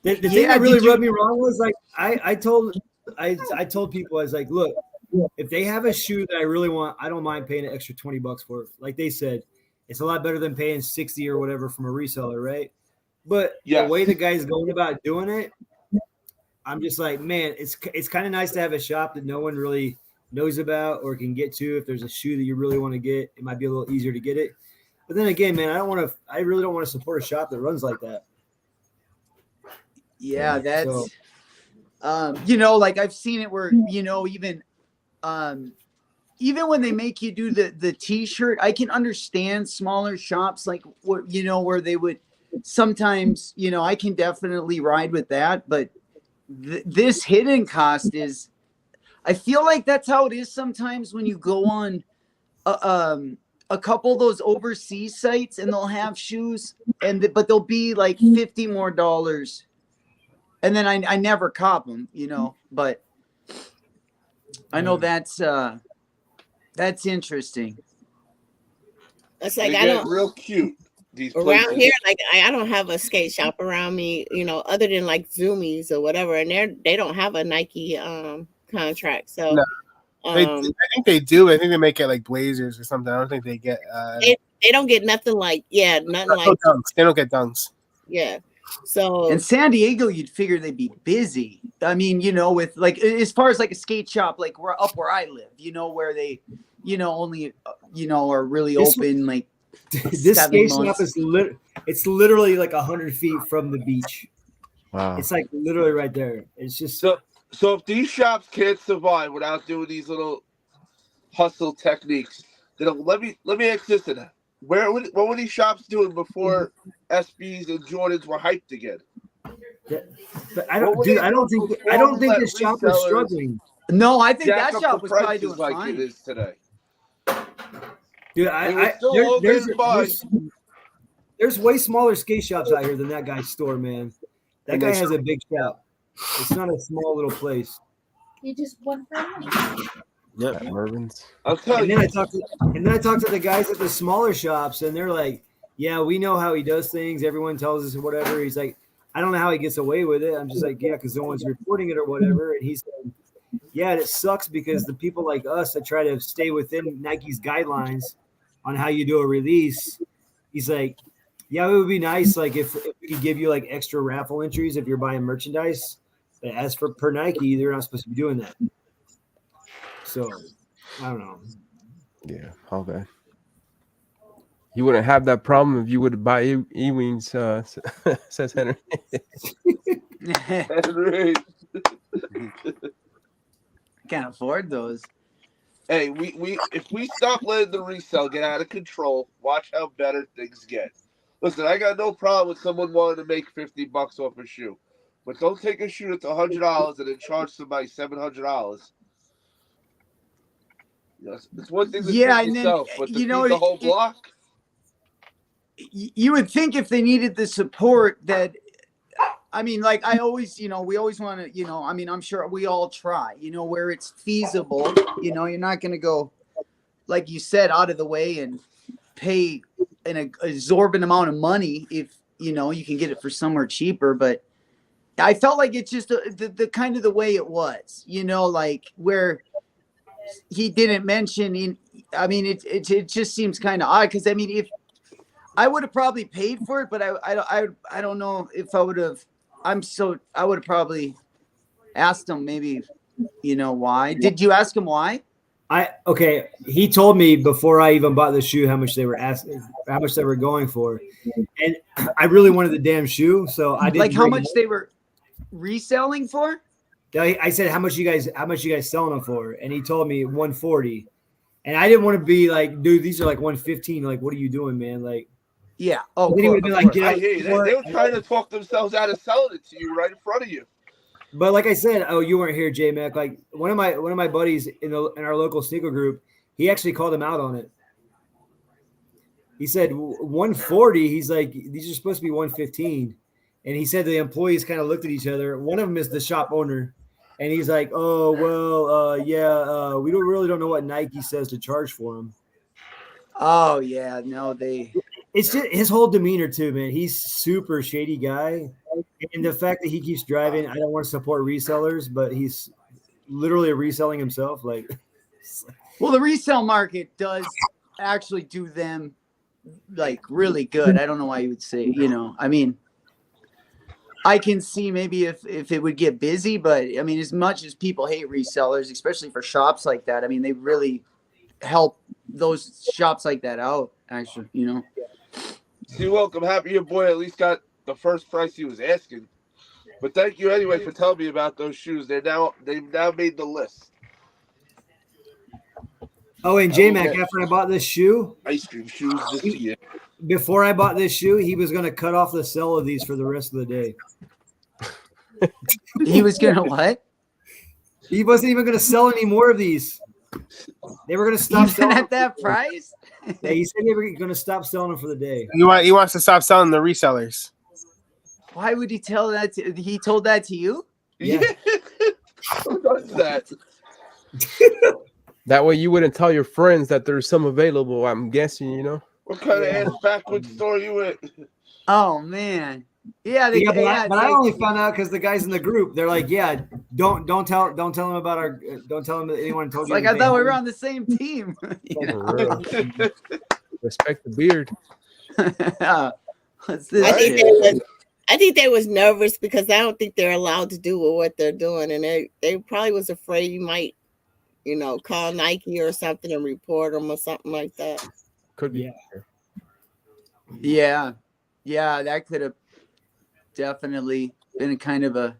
The thing Yeah, that really did you- rubbed me wrong was like I told people, I was like, look, if they have a shoe that I really want, I don't mind paying an extra $20 for it. Like they said, it's a lot better than paying 60 or whatever from a reseller, right? But Yes. the way the guy's going about doing it, I'm just like, man, it's kind of nice to have a shop that no one really knows about or can get to. If there's a shoe that you really want to get, it might be a little easier to get it. But then again, man, I really don't want to support a shop that runs like that. Yeah, that's So- you know, like I've seen it where, you know, even when they make you do the t-shirt, I can understand smaller shops like what, you know, where they would sometimes, you know, I can definitely ride with that, but this hidden cost is, I feel like that's how it is sometimes when you go on a couple of those overseas sites and they'll have shoes but they'll be like $50 more. And then I never cop them, you know, but I know that's interesting. It's They like I get don't real cute. These around places. here. Like I don't have a skate shop around me, you know, other than like Zoomies or whatever, and they don't have a Nike contract. So No. I think they do. I think they make it like Blazers or something. I don't think they get. they don't get nothing like nothing like dunks. They don't get dunks. yeah. So In San Diego, you'd figure they'd be busy. I mean, you know, with like as far as like a skate shop, like we're up where I live, you know, where they, you know, only, you know, are really This- open like This 7 skate shop months. is it's literally like 100 feet from the beach. wow. It's like literally right there. It's just So if these shops can't survive without doing these little hustle techniques, then let me ask this: then what were these shops doing before SBs and Jordans were hyped again? but I What don't were dude, they I don't doing think before I don't we think let this shop was resellers struggling. No, I think Jack that up shop the was probably prices doing like fine. it is today. Dude, They were still all getting by. there's way smaller skate shops out here than that guy's store, man. That And guy they has a big shop. It's not a small little place. You just won for money. At Mervin's. I'll tell And you. then I talked to the guys at the smaller shops, and they're like, "Yeah, we know how he does things. Everyone tells us whatever." He's like, "I don't know how he gets away with it." I'm just like, "Yeah, because no one's reporting it or whatever." And he said, "Yeah, it sucks because the people like us that try to stay within Nike's guidelines on how you do a release." He's like, "Yeah, it would be nice like if we could give you like extra raffle entries if you're buying merchandise, as for per Nike, they're not supposed to be doing that. So I don't know. Yeah, all bad. You wouldn't have that problem if you would buy E-Wings, says Henry. Henry. Can't afford those. Hey, we if we stop letting the resale get out of control, watch how better things get. Listen, I got no problem with someone wanting to make $50 off a shoe, but don't take a shoe that's $100 and then charge somebody $700. It's one thing to Yeah, feed and then, yourself, but to you feed know, the whole block. You would think if they needed the support that, I mean, like I always, you know, we always want to, you know, I mean, I'm sure we all try, you know, where it's feasible, you know, you're not going to go, like you said, out of the way and pay an exorbitant amount of money if, you know, you can get it for somewhere cheaper. But I felt like it's just the kind of the way it was, you know, like where he didn't mention, I mean, it just seems kind of odd because, I mean, if, I would have probably paid for it, but I don't know if I would have. I would have probably asked him maybe, you know, why. Did you ask him why? Okay. He told me before I even bought the shoe how much they were asking, how much they were going for, and I really wanted the damn shoe, so I didn't. Like how much they were reselling for? I said how much you guys selling them for, and he told me 140, and I didn't want to be like, dude, these are like 115. Like, what are you doing, man? Like. Yeah. Oh, Then he would be like, get I out hear you. They were trying to talk themselves out of selling it to you right in front of you. But like I said, you weren't here, J Mac. Like one of my buddies in our local sneaker group, he actually called him out on it. He said 140. He's like, these are supposed to be 115, and he said the employees kind of looked at each other. One of them is the shop owner, and he's like, oh well, yeah, we don't know what Nike says to charge for them. Oh yeah, no, they. It's just his whole demeanor too, man. He's super shady guy, and the fact that he keeps driving. I don't want to support resellers, but he's literally reselling himself. Like, well, the resale market does actually do them like really good. I don't know why you would say, you know. I mean, I can see maybe if it would get busy, but I mean, as much as people hate resellers, especially for shops like that, I mean, they really help those shops like that out. Actually, you know. See, welcome. Happy your boy at least got the first price he was asking. But thank you anyway for telling me about those shoes. They've now made the list. oh, and J Mac, after I bought this shoe, Ice cream shoes this year. before I bought this shoe, he was going to cut off the sale of these for the rest of the day. He was gonna what? He wasn't even going to sell any more of these. They were going to stop Even selling at that price? Yeah, he said they were going to stop selling them for the day. He wants to stop selling the resellers. Why would he tell that? He told that to you? Yeah. Who does that? That way you wouldn't tell your friends that there's some available. I'm guessing, you know. What kind of ass backwards store you in? Oh man, yeah. But I only found out because the guys in the group, they're like, yeah, don't tell them about our, don't tell them that anyone told It's you. like I anything. thought we were on the same team. You know? For real. Respect the beard. What's this? I think they was nervous because I don't think they're allowed to do what they're doing, and they probably was afraid you might, you know, call Nike or something and report them or something like that. Could be. Yeah, that could have definitely been kind of a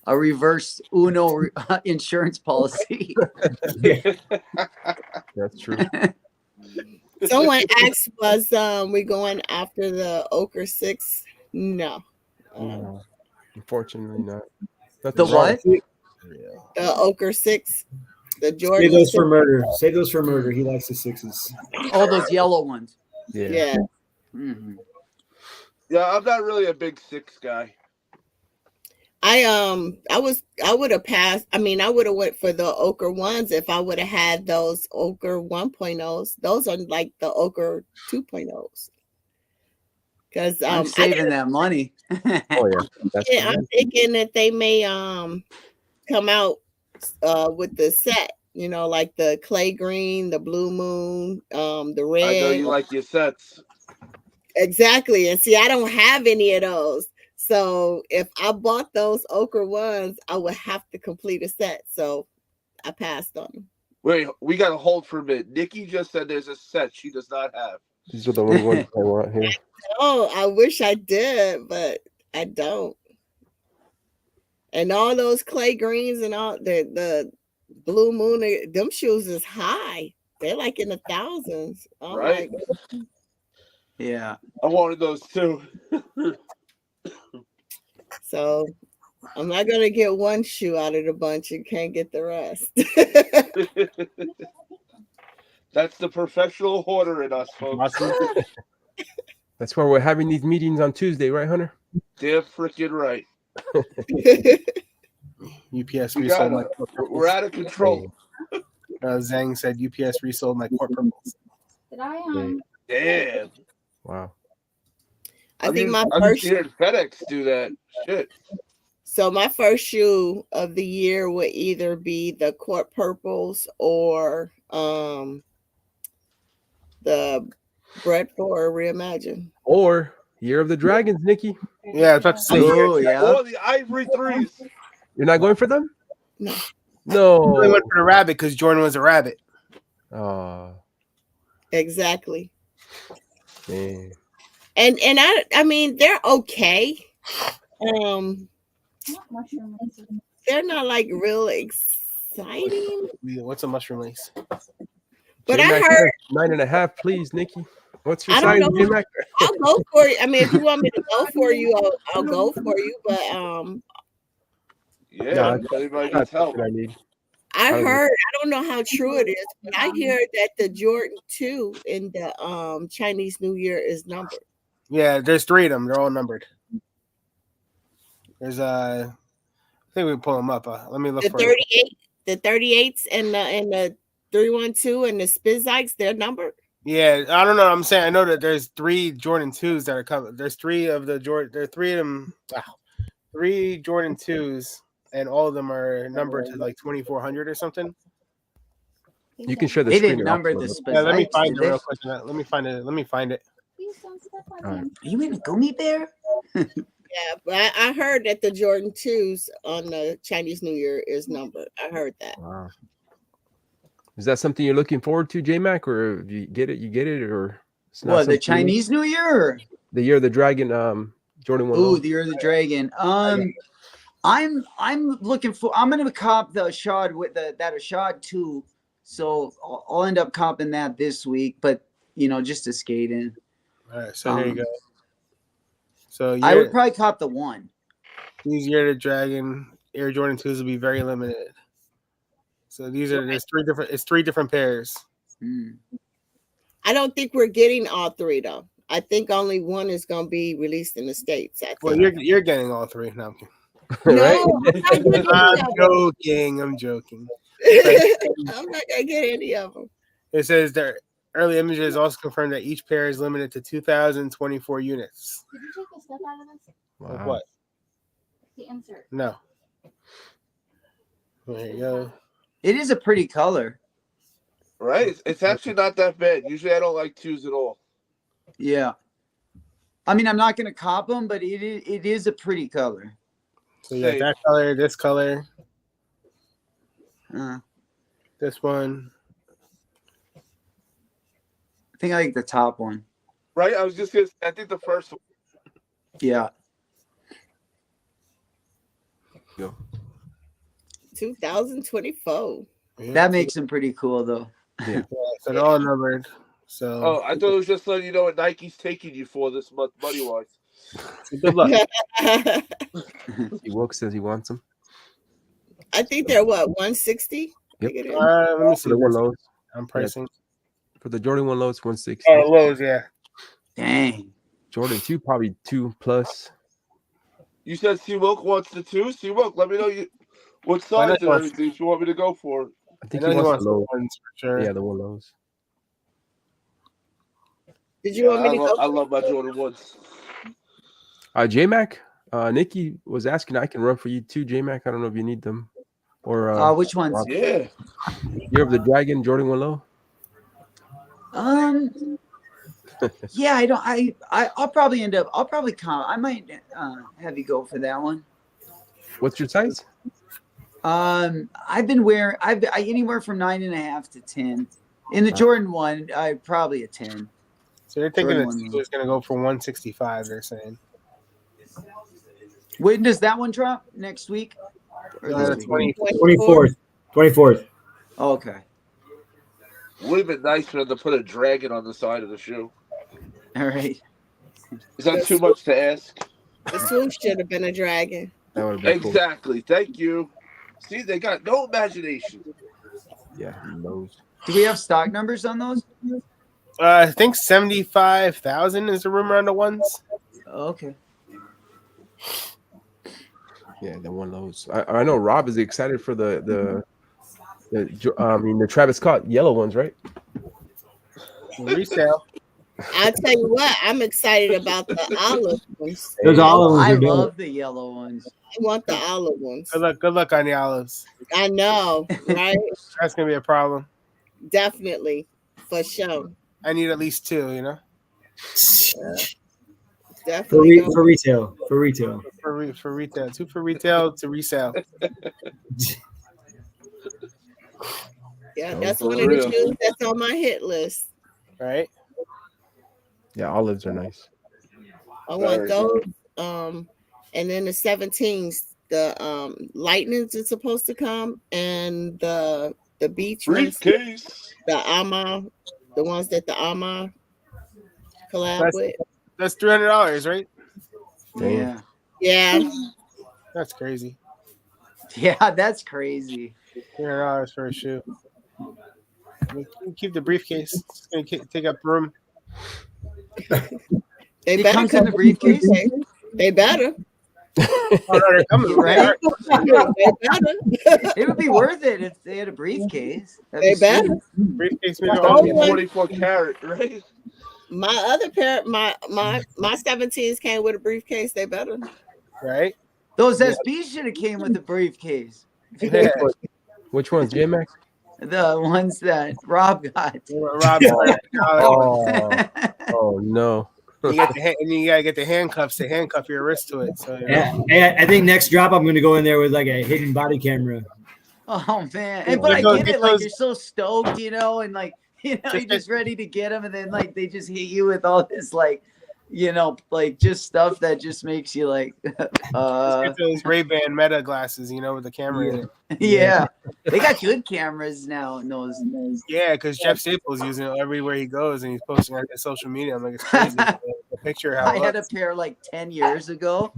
reverse Uno insurance policy. That's true. Someone asked, was we going after the Ochre 6? No. No, unfortunately not. The what? The Ochre 6. The Jordan. Save those for murder. Save those for murder. He likes the 6s. All those yellow ones. Yeah. Mm-hmm. Yeah, I'm not really a big 6 guy. I would have passed. I mean, I would have went for the Ochre ones if I would have had those Ochre 1.0s. Those are like the Ochre 2.0s. Because I'm saving that money. Oh yeah. That's I'm thinking that they may come out with the set, you know, like the clay green, the blue moon, the red. I know you like your sets. Exactly. And see, I don't have any of those. So if I bought those ochre ones, I would have to complete a set. So I passed on them. Wait, we got to hold for a minute. Nikki just said there's a set she does not have. These are the only ones I want here. Oh, I wish I did, but I don't. And all those clay greens and all the blue moon, them shoes is high. They're like in the thousands. Oh Right? my God. Yeah. I wanted those too. So I'm not gonna get one shoe out of the bunch and can't get the rest. That's the professional hoarder in us, folks. That's why we're having these meetings on Tuesday, right, Hunter? Damn freaking right. UPS We resold got my it. court We're purples. out of control. Zhang said UPS resold my court purples. Did I Damn. Wow. I think my I'm first hearing FedEx do that. Shit. so my first shoe of the year would either be the court purples or the bread for reimagine. Or Year of the Dragons, Nikki. Yeah, I was about to say. Oh, yeah. Oh, the ivory threes. You're not going for them? No. I No. went for the rabbit because Jordan was a rabbit. Oh, Exactly. man. And I mean they're okay. They're not like real exciting. What's a mushroom lace? But I J-Mac, heard 9.5, please, Nikki. What's your I don't size, know. J-Mac? I'll go for it. I mean, if you want me to go for you, I'll go for you. But Yeah, No, if anybody That's needs help. what I need. I Okay. heard, I don't know how true it is, but I hear that the Jordan 2 in the Chinese New Year is numbered. Yeah, there's 3 of them. They're all numbered. There's I think we can pull them up. Let me look The for it. 38s and the 312 and the Spizikes, they're numbered. Yeah, I don't know. I'm saying I know that there's 3 Jordan 2s that are coming. There's 3 of the Jordan. There are 3 of them. 3 Jordan 2s, and all of them are numbered to like 2400 or something. You can share the They screen. didn't off number of the it. Spizikes. Yeah, let me find did it they? real quick. Let me find it. Let me find it. All right. Are you in a gummy bear? Yeah, but I heard that the Jordan 2s on the Chinese New Year is numbered. I heard that. Wow. Is that something you're looking forward to, J-Mac, or if you get it, or it's not What, the something you- Chinese New Year? Or? the Year of the Dragon, Jordan 1. Ooh, the Year of the Dragon. I'm looking for. I'm gonna cop the Ashad with that Ashad 2. So I'll end up copping that this week, but just to skate in. All right, so here you go. So I would probably cop the 1. these Year of the Dragon Air Jordan 2s will be very limited. So there's 3 different. It's 3 different pairs. Mm. I don't think we're getting all 3 though. I think only one is going to be released in the States. I think. Well, you're getting all 3 now. No, I'm not getting any I'm of them. joking. I'm joking. I'm not gonna get any of them. It says that early images also confirmed that each pair is limited to 2,024 units. Did you take the stuff out of this? Of Wow. what? The insert. No. There you go. It is a pretty color. Right? It's actually not that bad. Usually I don't like 2s at all. Yeah. I mean, I'm not gonna cop them, but it is a pretty color. So you got that color, this color, I this one. think I like the top one. Right? I was just going to say, I think the first one. Yeah. 2024. That makes them pretty cool, though. Yeah, so they're all numbered. So Oh, I thought it was just letting you know what Nike's taking you for this month, money wise. good luck. He woke says he wants them. I think they're what 160. Yep. Let me see For the one this. lows. I'm pricing. For the Jordan 1 lows, 160. Oh, lows, yeah. Dang. Jordan 2, probably 2 plus. You said C-Woke wants the 2? C-Woke, let me know what Why size not and want- everything you want me to go for. I I think know he he wants wants the the lows. ones for sure. Yeah, the 1 lows. Did you want me to go? I love my Jordan 1s. J-Mac, Nikki was asking, I can run for you too, J-Mac. I don't know if you need them. Or Which ones? Yeah. Year of the Dragon, Jordan 1 low. Yeah, I don't. I'll probably end up. I'll probably come. I might have you go for that one. What's your size? I've been wearing. I anywhere from 9.5 to 10. In the Jordan one, I probably a 10. So you're thinking Jordan that one. is going to go for 165? They're saying. When does that one drop? Next week? Or The this week? 24th. 24th. Oh, okay. Would have been nice for them to put a dragon on the side of the shoe. All right. Is that too much to ask? The swoosh should have been a dragon. That would have been cool. Exactly. Thank you. See, they got no imagination. Yeah, those. Do we have stock numbers on those? I think 75,000 is the rumor on the ones. Okay. Yeah, the one of those. I know Rob is excited for the Travis Scott yellow ones, right? Resale. I'll tell you what, I'm excited about the olive ones. Those olive ones I are dope. love the yellow ones. I want the olive ones. Good luck on the olives. I know, right? That's going to be a problem. Definitely, for sure. I need at least 2, you know, Definitely. For retail. For retail. for retail. 2 for retail to resale. Yeah, Oh, that's for one of the real. shoes that's on my hit list. Right? Yeah, olives are nice. I want Very those. And then the 17s, the lightnings is supposed to come, and the beach ones, Briefcase. the Ama, the ones that the Ama collab That's- with. That's $300, right? Damn. Yeah. Yeah, That's crazy. Yeah, that's crazy. $300 for a shoe. Keep the briefcase. It's going to take up room. they It better comes in come the briefcase? They better. Oh, no, they're coming, Right? They better. It would be worth it if they had a briefcase. That'd They be better. sweet. Briefcase maybe Oh, only yeah. 44 karat, right? My other pair, my 17s came with a briefcase. They better. right? Those SBs should have came with the briefcase. Yeah. Which ones, J-Max? The ones that Rob got. Rob, Oh no. and you gotta get the handcuffs to handcuff your wrist to it. So Yeah, I think next drop I'm going to go in there with like a hidden body camera. Oh man! And, but I Because- get it. Like because- you're so stoked, you know, and like you're just ready to get them, and then like they just hit you with all this like, like just stuff that just makes you like, get those Ray-Ban Meta glasses, with the camera in it. yeah. They got good cameras now in those. Yeah, because Jeff Staples using it everywhere he goes, and he's posting on his social media. I'm like, it's crazy. The picture how I it had a looks. pair like 10 years ago.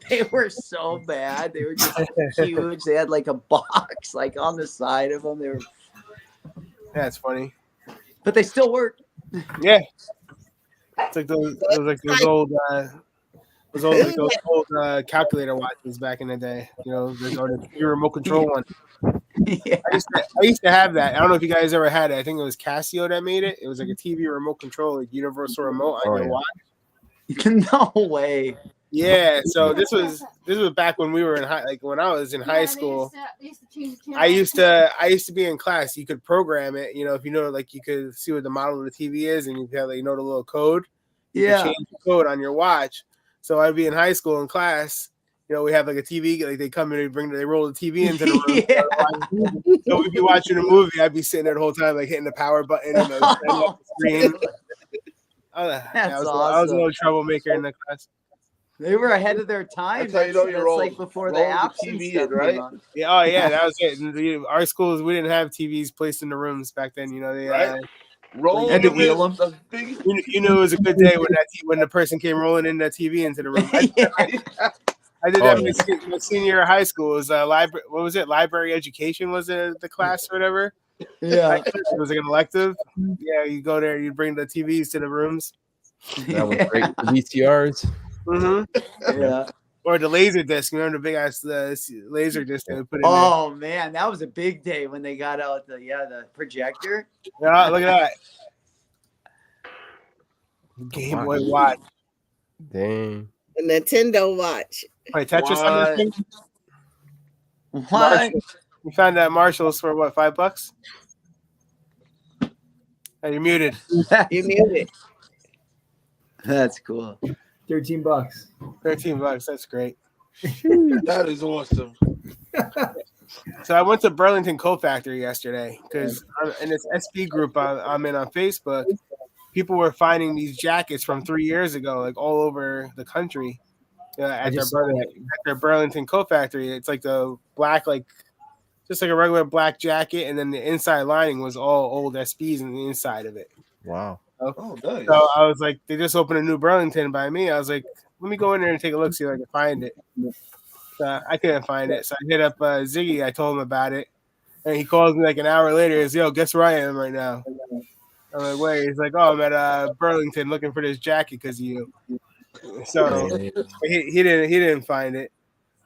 They were so bad. They were just huge. They had like a box like on the side of them. They were, That's funny. but they still work. Yeah, it's like those old calculator watches back in the day. There's already the remote control one. Yeah. I used to have that. I don't know if you guys ever had it. I think it was Casio that made it. It was like a TV remote control, like universal remote on your watch. No way. Yeah, so this was back when we were in when I was in high school. I used to be in class. You could program it, if like you could see what the model of the TV is, and you have the little code. You could Yeah. change the code on your watch. So I'd be in high school in class. We have like a TV. Like they come in and they roll the TV into the room. Yeah. So we'd be watching a movie. I'd be sitting there the whole time, like hitting the power button and setting up the screen. I was a awesome. little troublemaker in the class. They were ahead of their time. That's how you know you're That's old. like before the Roll the apps and TV stuff in, right? came on. Yeah, oh yeah, that was it. And our schools, we didn't have TVs placed in the rooms back then. They Right. Roll Had to the wheel bit- the big- you knew it was a good day when the person came rolling in that TV into the room. I did that my senior year of high school. It was library. What was it? Library education was the class or whatever. Yeah. It was like an elective. Yeah, you go there, you bring the TVs to the rooms. That was great. The VCRs. Mm-hmm. Yeah. Or the laser disc. Remember the big ass laser disc they would put in Oh man, that was a big day when they got out the projector. there. Yeah, look at that. Game Boy Watch. Dang. The Nintendo watch. Play Tetris on this thing? What? You found that at Marshall's for what, $5? Hey, you're muted. You muted. That's cool. $13. $13. That's great. That is awesome. So I went to Burlington Coat Factory yesterday because in this SP group I'm in on Facebook, people were finding these jackets from 3 years ago, like all over the country. At their Burlington Coat Factory. It's like the black, like just like a regular black jacket, and then the inside lining was all old SPs in the inside of it. Wow. Oh, nice. So I was like, they just opened a new Burlington by me. I was like, let me go in there and take a look, see if I can find it. I couldn't find it, so I hit up Ziggy. I told him about it, and he calls me like an hour later. He's, yo, guess where I am right now? I'm like, wait. He's like, oh, I'm at Burlington looking for this jacket because of you. So he didn't find it,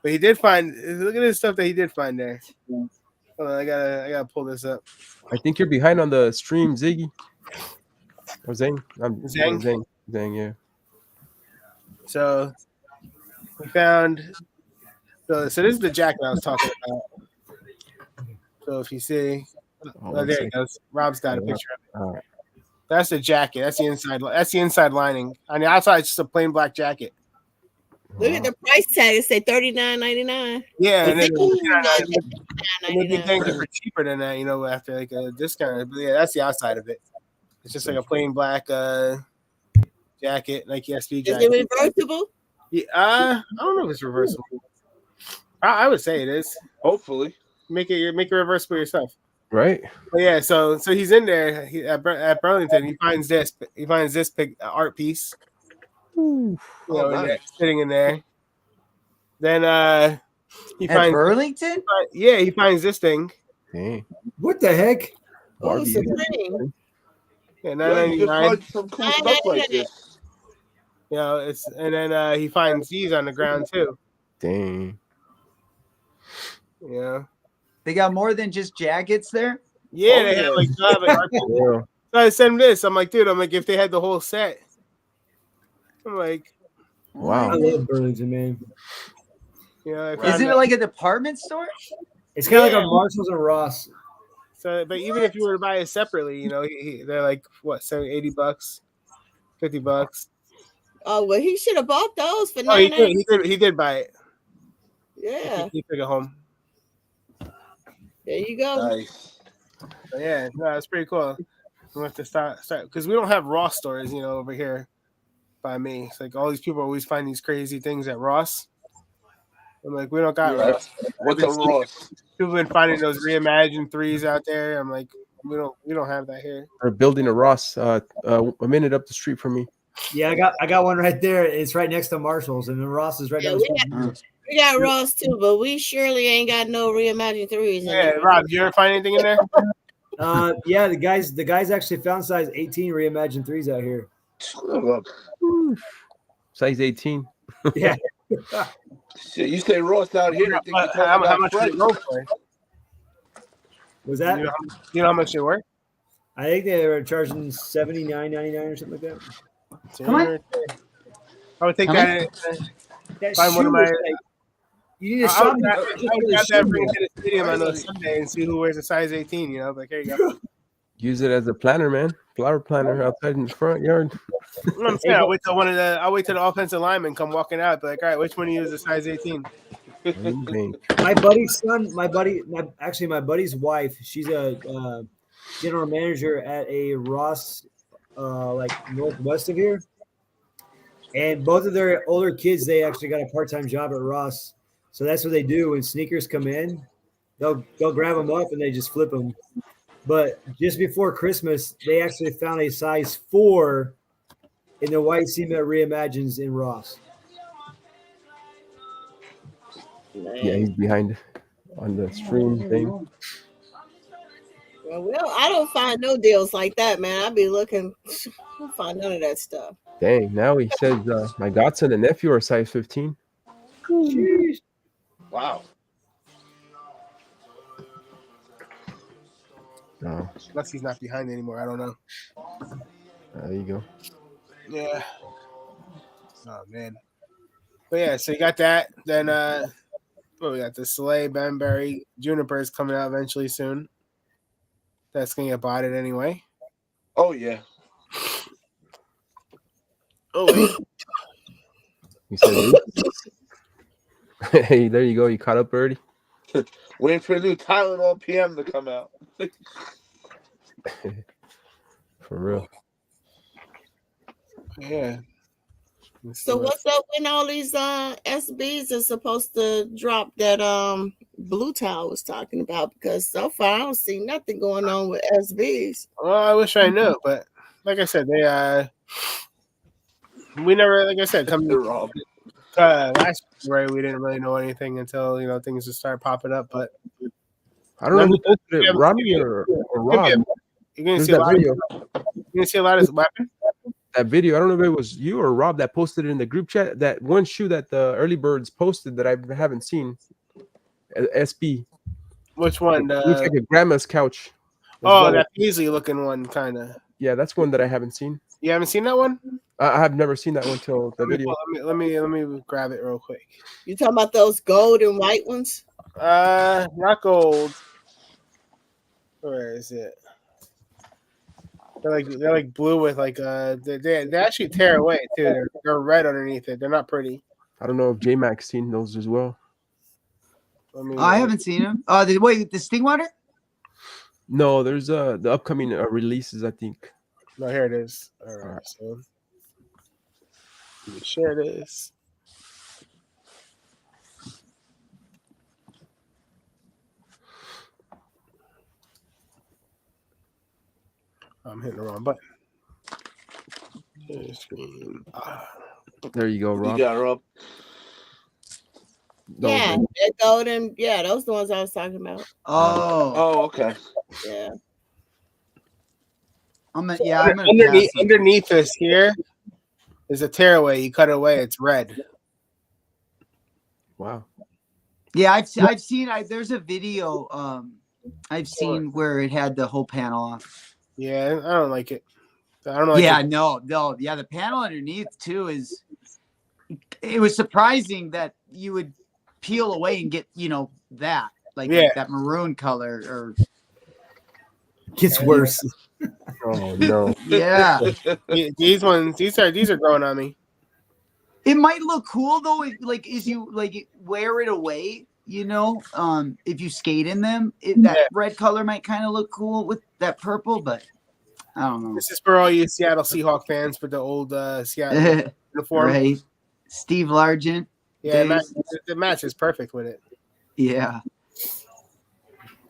but he did find. Look at this stuff that he did find there. Hold on, I gotta pull this up. I think you're behind on the stream, Ziggy. Or Zang. Zang? Zang, yeah. So we found. So this is the jacket I was talking about. So if you see, there it goes. Rob's got a picture of it. All right. That's the jacket. That's the inside. That's the inside lining. On the outside, it's just a plain black jacket. Look at the price tag. It say $39.99. Yeah, and then $39.99. you can get for cheaper than that, after like a discount. But yeah, that's the outside of it. It's just like a plain black jacket, Nike SB jacket. Is it reversible? Yeah, I don't know if it's reversible. I would say it is. Hopefully, make it reversible yourself. Right. But yeah, so he's in there at Burlington. He finds this art piece. Nice. Sitting in there. Then he At finds Burlington. he finds this thing. Dang. What the heck? Oh, Barbie. Supreme. Yeah, you just $9.99. find some cool stuff like this. And then he finds these on the ground too. Dang. Yeah. They got more than just jackets there. Yeah, Oh, they yeah. had like art piece. Yeah. So I sent him this. I'm like, dude, if they had the whole set. I'm like, Wow. I love Burlington, man. Is it like a department store? It's kind of like a Marshalls and Ross. So, but even if you were to buy it separately, they're like what, $80, $50. Oh, well, he should have bought those for Oh, $9.99. he did buy it. Yeah, He took it home. there you go. Nice. But yeah, no, it's pretty cool. We have to start because we don't have Ross stores, over here by me. It's like all these people always find these crazy things at Ross. I'm like, we don't got Ross. What's a Ross? People have been finding those reimagined threes out there. I'm like, we don't have that here. They're building a Ross a minute up the street from me. Yeah, I got one right there. It's right next to Marshalls, and the Ross is right down the street. We got Ross too, but we surely ain't got no reimagined threes. Yeah, Rob, you ever find anything in there? Yeah, the guys actually found size 18 reimagined threes out here. Size 18. Yeah. Shit, you say Ross out here? Think you're talking How about much did Freddy. it go for? Was that? You know how much they were? I think they were charging $79.99 or something like that. Come on. I would take How that. That Find one shoe of my. is like, you need a I shop. would grab that, bring it to the stadium on a Sunday and see who wears a size 18. Like, here you go. Use it as a planner, man. Flower planner outside in the front yard. I'm saying, I'll wait till the offensive linemen come walking out. Be like, all right, which one of you is a size 18? Dang. My buddy's son, my buddy's wife, she's a general manager at a Ross, like northwest of here. And both of their older kids, they actually got a part-time job at Ross. So that's what they do. When sneakers come in, they'll grab them up and they just flip them. But just before Christmas, they actually found a size 4 in the white cement reimagines in Ross. Yeah, he's behind on the stream thing. Well, I don't find no deals like that, man. I be looking. I don't find none of that stuff. Dang, now he says my godson and nephew are size 15. Jeez. Wow. Oh, Unless he's not behind anymore. I don't know. there you go. Yeah. Oh, man. But yeah, so you got that. Then we got the Soleil, Banbury, Juniper is coming out eventually soon. That's going to get bought it anyway. Oh yeah. Oh, wait. He said, "Hey, there you go. You caught up already." Waiting for a new Tylenol PM to come out. For real. Yeah. So what's up when all these SBs are supposed to drop that Blue Tile was talking about? Because so far I don't see nothing going on with SBs. Well, I wish I knew, but like I said, we never, like I said, come They're wrong. last February we didn't really know anything until things just started popping up. But I don't know who posted it, Robbie or Rob. you're gonna There's see a that lot. video. You're gonna see a lot of weapon. That video. I don't know if it was you or Rob that posted it in the group chat. That one shoe that the early birds posted that I haven't seen. SB. Which one? Looks like a grandma's couch. as Oh, well. that Paisley looking one, kind of. Yeah, that's one that I haven't seen. You haven't seen that one? I have never seen that one till the video. Let me grab it real quick. You talking about those gold and white ones? Not gold. Where is it? They're like blue with like they actually tear away too. They're red underneath it. They're not pretty. I don't know if J Mac's seen those as well. I haven't seen them. Wait, the Stingwater? No, there's the upcoming releases. I think. No, here it is. All right, so let me share this. I'm hitting the wrong button. Share screen. There you go, You Rob. got Rob. Those Yeah, are- that gold and yeah, those are the ones I was talking about. Oh, okay. Yeah. I'm gonna Underneath this here is a tearaway. You cut it away, it's red. Wow. Yeah, I've seen. There's a video. I've seen where it had the whole panel off. Yeah, I don't like it. I don't know. Yeah, no. Yeah, the panel underneath too is. It was surprising that you would peel away and get that that maroon color or. Gets worse. Oh no. Yeah, These are growing on me. it might look cool though. As you wear it away, if you skate in them, that red color might kind of look cool with that purple, but I don't know. This is for all you Seattle Seahawk fans for the old Seattle uniform. Right, Steve Largent. Yeah, days. the match is perfect with it. Yeah.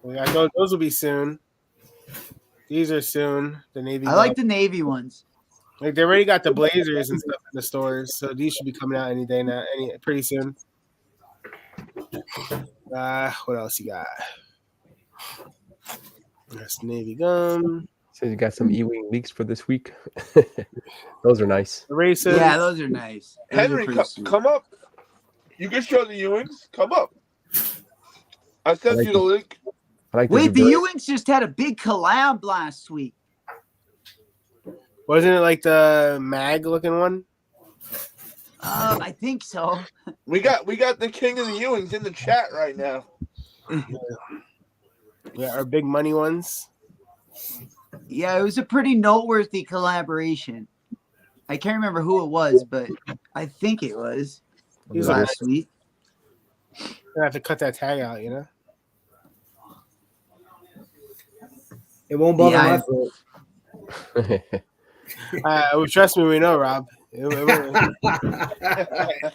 Those will be soon. These are soon. The Navy. I like the Navy ones. Like they already got the Blazers and stuff in the stores, so these should be coming out any day now, pretty soon. What else you got? There's Navy gum. So you got some E-wing leaks for this week. Those are nice. The races. Yeah, those are nice. Those are Henry, pretty sweet. come up. You can show the Ewings. Come up. I sent like you the link. I like Wait, the Ewing. Ewings just had a big collab last week. Wasn't it like the mag looking one? I think so. We got the king of the Ewings in the chat right now. Yeah, our big money ones. Yeah, it was a pretty noteworthy collaboration. I can't remember who it was, but I think it was He's like, last week. I have to cut that tag out, you know. It won't bother Yeah, my foot. Trust me, we know, Rob. It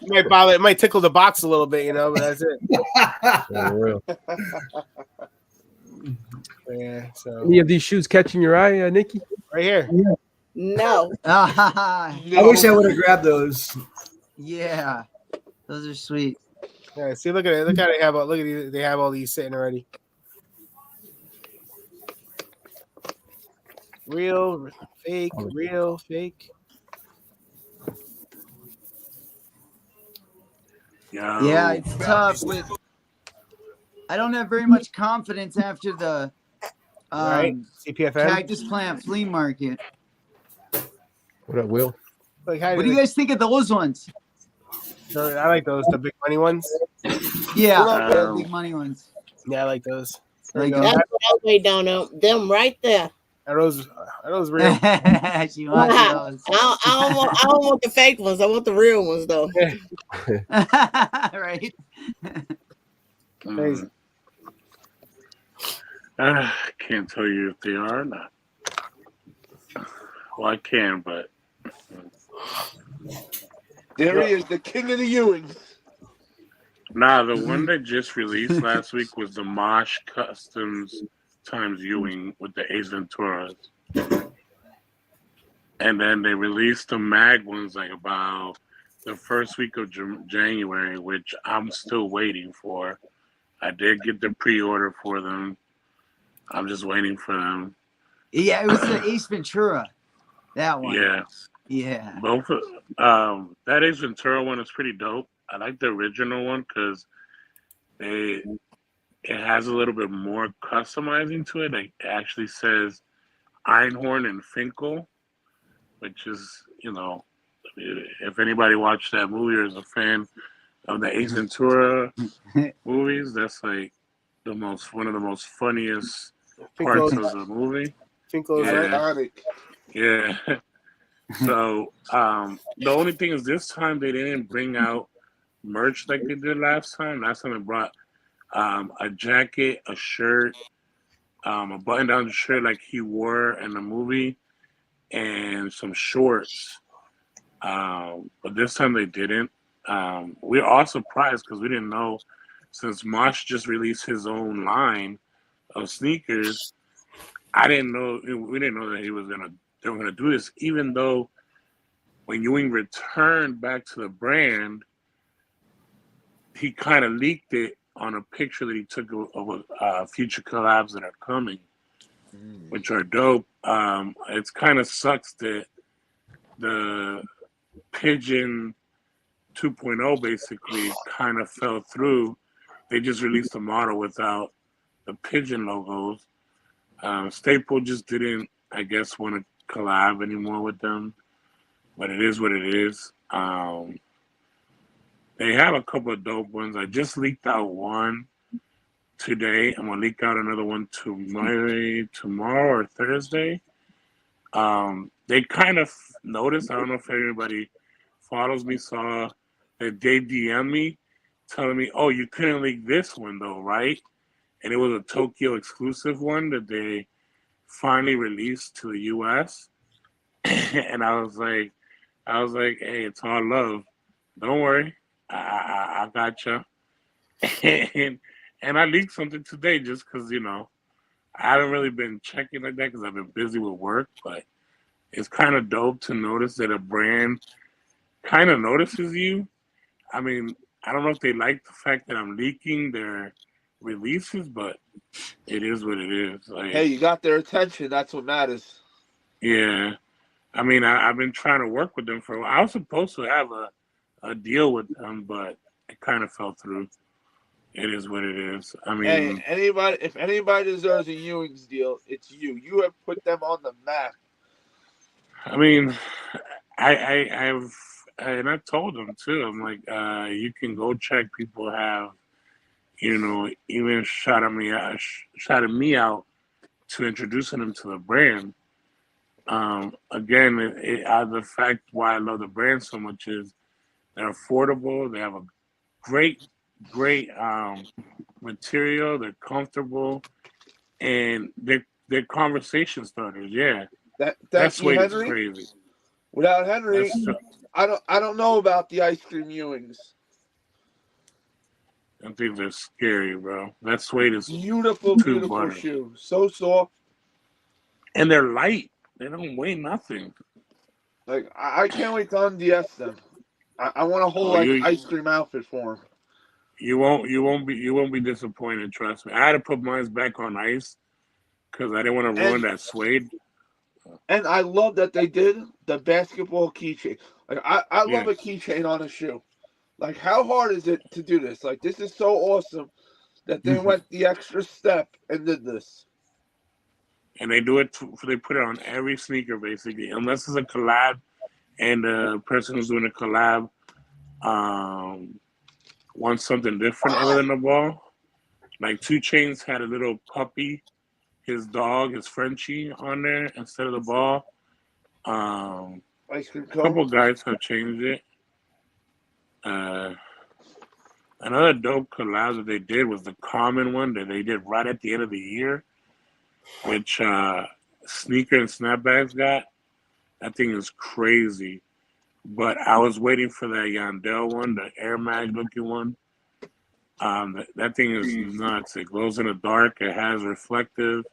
might bother. It might tickle the box a little bit, you know, but that's it. For real. Yeah. So Any of these shoes catching your eye, Nikki? right here. No. I wish I would have grabbed those. Yeah, those are sweet. Yeah. See, look at it. Look how they have. Look at these. They have all these sitting already. Real, fake, real, fake. Yeah, it's tough. I don't have very much confidence after the Right? CPFM. Cactus Plant Flea Market. What up, Will? Like, how What do you guys think of those ones? I like those, the big money ones. Yeah, the big money ones. Yeah, I like those. There Like you go. That's what I was waiting on them right there. Are those real? She wants those. I don't want the fake ones. I want the real ones though. Right. Crazy. I can't tell you if they are or not. Well, I can, but There he is, the king of the Ewings. nah. The one that just released last week was the Mosh Customs times Ewing with the Ace Venturas, and then they released the Mag ones like about the first week of January, which I'm still waiting for. I did get the pre-order for them. I'm just waiting for them. Yeah, it was the Ace Ventura. That one. Yeah. Yeah. Both that Ace Ventura one is pretty dope. I like the original one because it has a little bit more customizing to it. It actually says Einhorn and Finkel, which is, if anybody watched that movie or is a fan of the Ace Ventura movies, that's like one of the most funniest parts of the movie. Finkel's Iconic. Yeah. So the only thing is this time they didn't bring out merch like they did last time. Last time they brought a jacket, a shirt, a button-down shirt like he wore in the movie, and some shorts. But this time they didn't. We're all surprised because we didn't know, since Mosh just released his own line of sneakers. We didn't know that they were gonna do this, even though when Ewing returned back to the brand, he kind of leaked it on a picture that he took of future collabs that are coming, which are dope. It's kind of sucks that the Pigeon 2.0 basically kind of fell through. They just released a model without the Pigeon logos. Staple just didn't, I guess, want to collab anymore with them, but it is what it is. They have a couple of dope ones. I just leaked out one today. I'm gonna leak out another one tomorrow or Thursday. They kind of noticed. I don't know if everybody follows me, saw that they DM me telling me, "Oh, you couldn't leak this one though, right?" And it was a Tokyo exclusive one that they finally released to the US. And I was like, hey, it's all love. Don't worry. I gotcha. And I leaked something today just because, I haven't really been checking like that because I've been busy with work, but it's kind of dope to notice that a brand kind of notices you. I mean, I don't know if they like the fact that I'm leaking their releases, but it is what it is. Like, Hey, you got their attention. That's what matters. yeah. I mean, I've been trying to work with them for a while. I was supposed to have a deal with them, but it kind of fell through. It is what it is. I mean, Hey, if anybody deserves a Ewing's deal, it's you. You have put them on the map. I mean, I've told them too. I'm like, you can go check. People have, even shouted me out to introducing them to the brand. Again, the fact why I love the brand so much is they're affordable. They have a great material. They're comfortable, and they're conversation starters. Yeah, that's way Henry, crazy. Without Henry, I don't know about the ice cream Ewings. I think they're scary, bro. That suede is Beautiful buttery. shoe. So soft. And they're light. They don't weigh nothing. Like, I can't wait to unDS them. I want a whole ice cream outfit for them. You won't be disappointed. Trust me. I had to put mine back on ice because I didn't want to ruin that suede. And I love that they did the basketball keychain. Like, I love a keychain on a shoe. Like, how hard is it to do this? Like, this is so awesome that they went the extra step and did this. And they do it. They put it on every sneaker basically, unless it's a collab, and the person who's doing a collab wants something different other than the ball. Like 2 Chainz had a little puppy his dog, his Frenchie, on there instead of the ball. Ice cream A couple cone. guys have changed it. Another dope collab that they did was the common one that they did right at the end of the year, which Sneaker and Snapbacks got. That thing is crazy. But I was waiting for that Yandel one, the Air Mag looking one. That thing is nuts. It glows in the dark. It has reflective.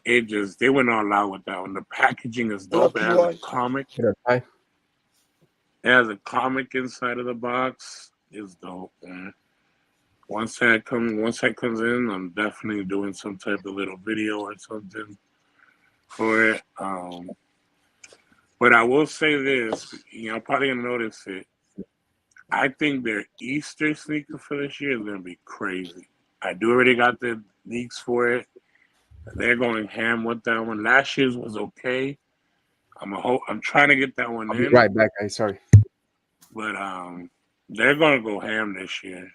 They went all out with that one. The packaging is dope. It has a comic. Hit a tie. It has a comic inside of the box. It's dope, man. Once that comes in, I'm definitely doing some type of little video or something for it. But I will say this, I'm probably gonna notice it. I think their Easter sneaker for this year is gonna be crazy. I do already got the leaks for it. They're going ham with that one. Last year's was okay. I'm trying to get that one I'll in. be right back, guys. Sorry. But they're gonna go ham this year.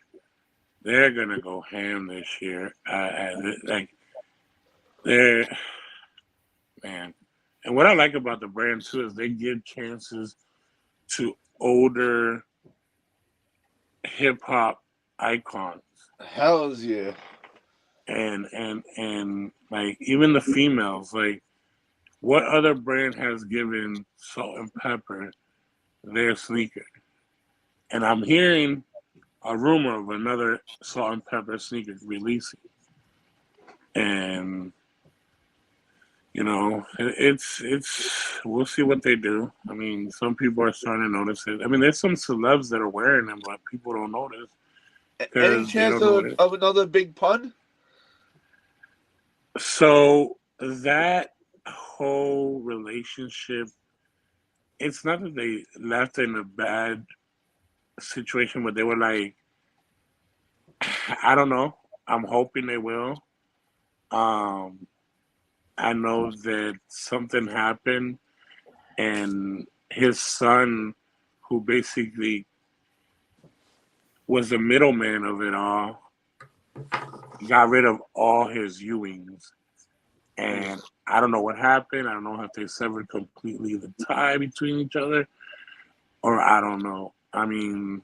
They're gonna go ham this year. Man. And what I like about the brand too is they give chances to older hip hop icons. Hells yeah. And like even the females, like what other brand has given Salt and Pepper their sneaker? And I'm hearing a rumor of another Salt and Pepper sneaker releasing. And it's we'll see what they do. I mean, some people are starting to notice it. I mean, there's some celebs that are wearing them, but people don't notice. Any chance of another big pun? So that whole relationship, it's not that they left in a bad situation, but they were like, I don't know. I'm hoping they will. I know that something happened, and his son, who basically was the middleman of it all, got rid of all his Ewings. And I don't know what happened. I don't know if they severed completely the tie between each other, or I don't know. I mean,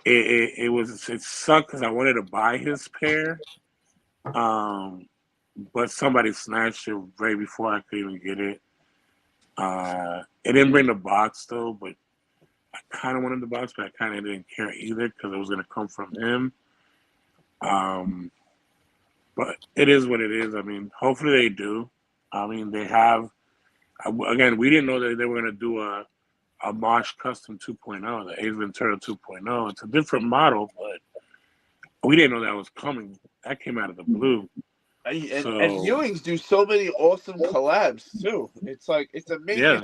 it sucked because I wanted to buy his pair. But somebody snatched it right before I could even get it. It didn't bring the box though, but I kind of wanted the box, but I kind of didn't care either because it was going to come from him. But it is what it is. I mean, hopefully they do. I mean, they have. Again, we didn't know that they were going to do a Mosh Custom 2.0, the Ace Ventura 2.0. It's a different model, but we didn't know that was coming. That came out of the blue. And Ewings do so many awesome collabs too. It's amazing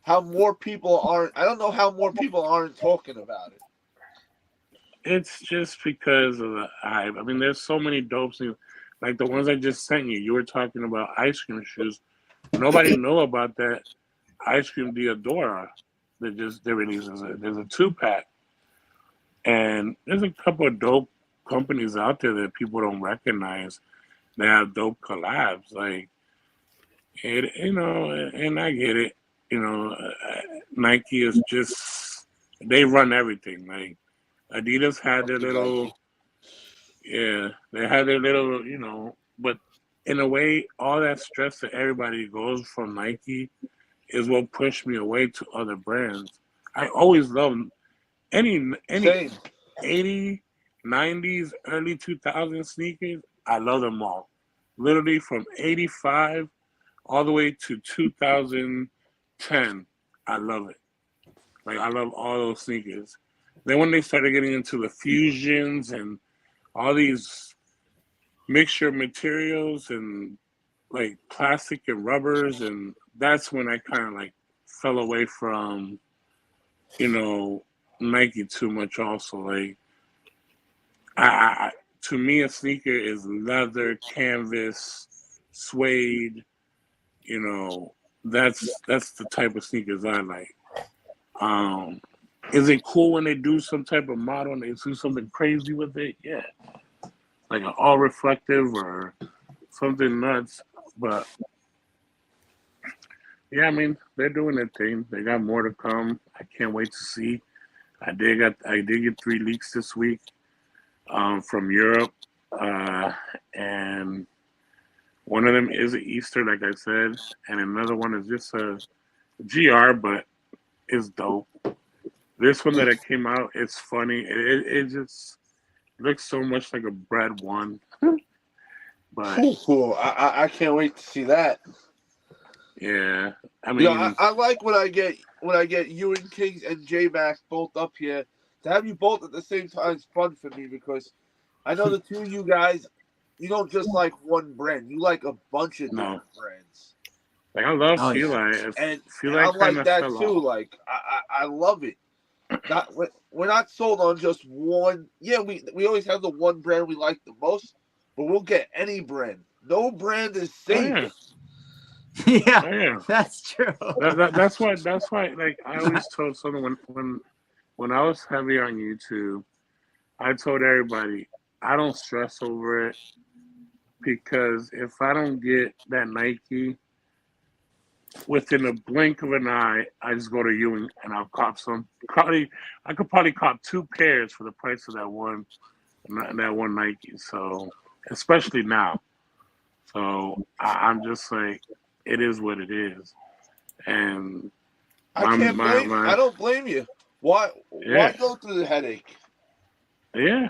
how more people aren't. I don't know how more people aren't talking about it. It's just because of the hype. I mean, there's so many dopes, like the ones I just sent you. You were talking about ice cream shoes. Nobody knew about that ice cream Diodora that they releases. There's a 2-pack, and there's a couple of dope companies out there that people don't recognize. They have dope collabs, like it, and I get it. Nike is just they run everything. Like Adidas had their little, they had their little, but in a way, all that stress that everybody goes from Nike is what pushed me away to other brands. I always loved any 80, 90s, early 2000s sneakers. I love them all. Literally from 85 all the way to 2010. I love it. Like, I love all those sneakers. Then when they started getting into the fusions and all these mixture materials and like plastic and rubbers, and that's when I kind of like fell away from, Nike too much also. Like, to me, a sneaker is leather, canvas, suede. That's the type of sneakers I like. Is it cool when they do some type of model and they do something crazy with it? Yeah, like an all reflective or something nuts. But yeah, I mean, they're doing their thing. They got more to come. I can't wait to see. I did get 3 leaks this week from Europe, and one of them is an Easter, like I said, and another one is just a GR, but it's dope. This one that it came out, it's funny. It just looks so much like a Brad one, but Cool. I can't wait to see that. yeah, I You know, mean, I like when I get you and Kings and J Max both up here. To have you both at the same time is fun for me because I know the two of you guys, you don't just like one brand. You like a bunch of No. different brands. like I love Oh, yeah. Feli. And Feli I'm like kinda that fell too. off. Like I love it. We're not sold on just one. Yeah, we always have the one brand we like the most, but we'll get any brand. No brand is Oh safe. yeah, Yeah, oh yeah. that's true. That's why. Like I always told someone when I was heavy on YouTube, I told everybody I don't stress over it because if I don't get that Nike within a blink of an eye, I just go to Ewing and I'll cop some. I could probably cop 2 pairs for the price of that one Nike. So especially now, so I'm just like, it is what it is, and I can't blame. I don't blame you. Why Yeah. go through the headache? yeah,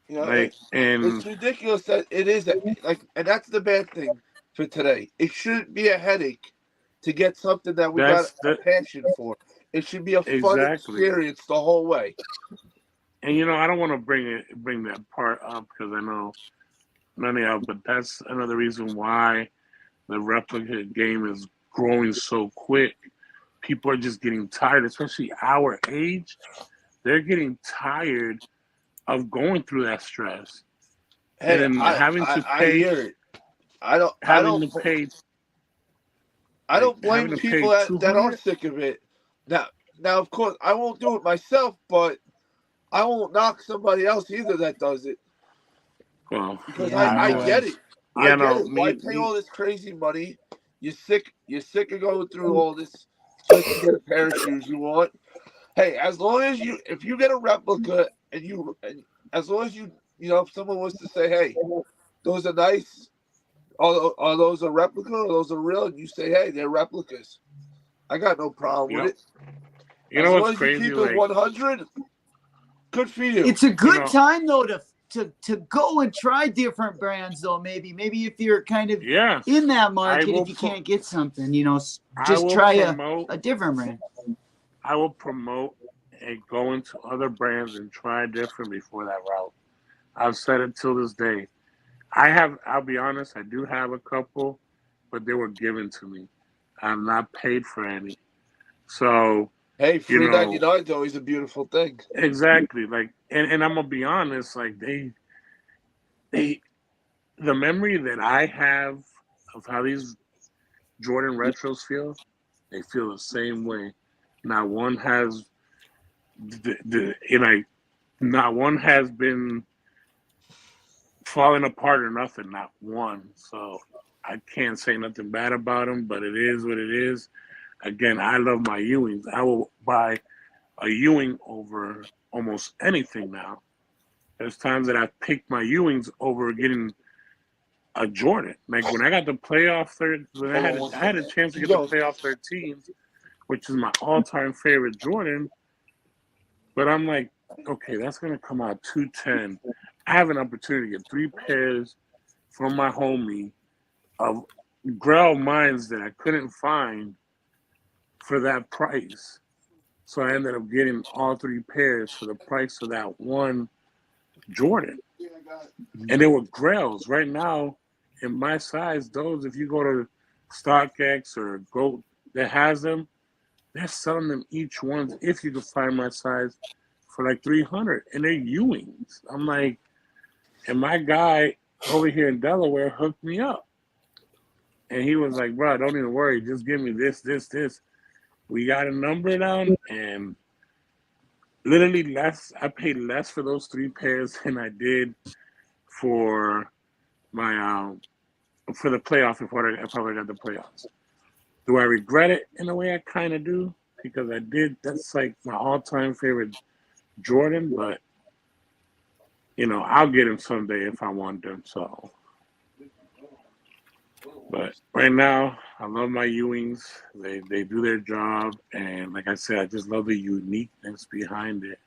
You know, like and it's ridiculous that it is like, and that's the bad thing for today. It shouldn't be a headache to get something that we got That's a passion for. It should be a fun Exactly. experience the whole way. And I don't want to bring that part up because I know none of y'all, but that's another reason why the replica game is growing so quick. People are just getting tired, especially our age. They're getting tired of going through that stress Hey, and having to I pay, hear it. I don't having to pay blame having to people pay that are $200. sick of it. Now, of course, I won't do it myself, but I won't knock somebody else either that does it Well, because Yeah, I no get way. it. Yeah, I get no, it. Why me, pay me, all this crazy money? You're sick. You're sick of going through all this just to get a pair of shoes you want. Hey, as long as if you get a replica and as long as if someone was to say, hey, those are nice. Are those a replica or those are real? And you say, hey, they're replicas. I got no problem with Yep. it. You As know long what's as you crazy? keep it Like, 100, good for you. It's a good know- time though to go and try different brands though. Maybe if you're kind of yeah, in that market, will if you pro- can't get something, I just will try promote. a different brand. I will promote and go into other brands and try different before that route. I've said it till this day. I'll be honest, I do have a couple, but they were given to me. I'm not paid for any. So, Hey, free know- 99 is always a beautiful thing. exactly. Like, and I'm going to be honest, like, the memory that I have of how these Jordan retros feel, they feel the same way. Not one has not one has been falling apart or nothing, not one. So I can't say nothing bad about them, but it is what it is. Again, I love my Ewings. I will buy a Ewing over almost anything now. There's times that I've picked my Ewings over getting a Jordan. Like when I got the playoff third, when I had a chance to get the playoff 13s, which is my all-time favorite Jordan. But I'm like, okay, that's gonna come out $210. I have an opportunity to get 3 pairs from my homie of Grail mines that I couldn't find for that price. So I ended up getting all 3 pairs for the price of that one Jordan. And they were Grails. Right now, in my size, those, if you go to StockX or Goat that has them, they're selling them each one, if you can find my size, for like $300, and they're Ewings. I'm like, and my guy over here in Delaware hooked me up, and he was like, "Bro, don't even worry, just give me this. We got a number down, and literally I paid less for those 3 pairs than I did for my for the playoffs before I probably got the playoffs. Do I regret it? In a way, I kind of do, because I did. That's like my all-time favorite Jordan, but you know, I'll get him someday if I want them. So, but right now, I love my Ewings. They do their job, and like I said, I just love the uniqueness behind it.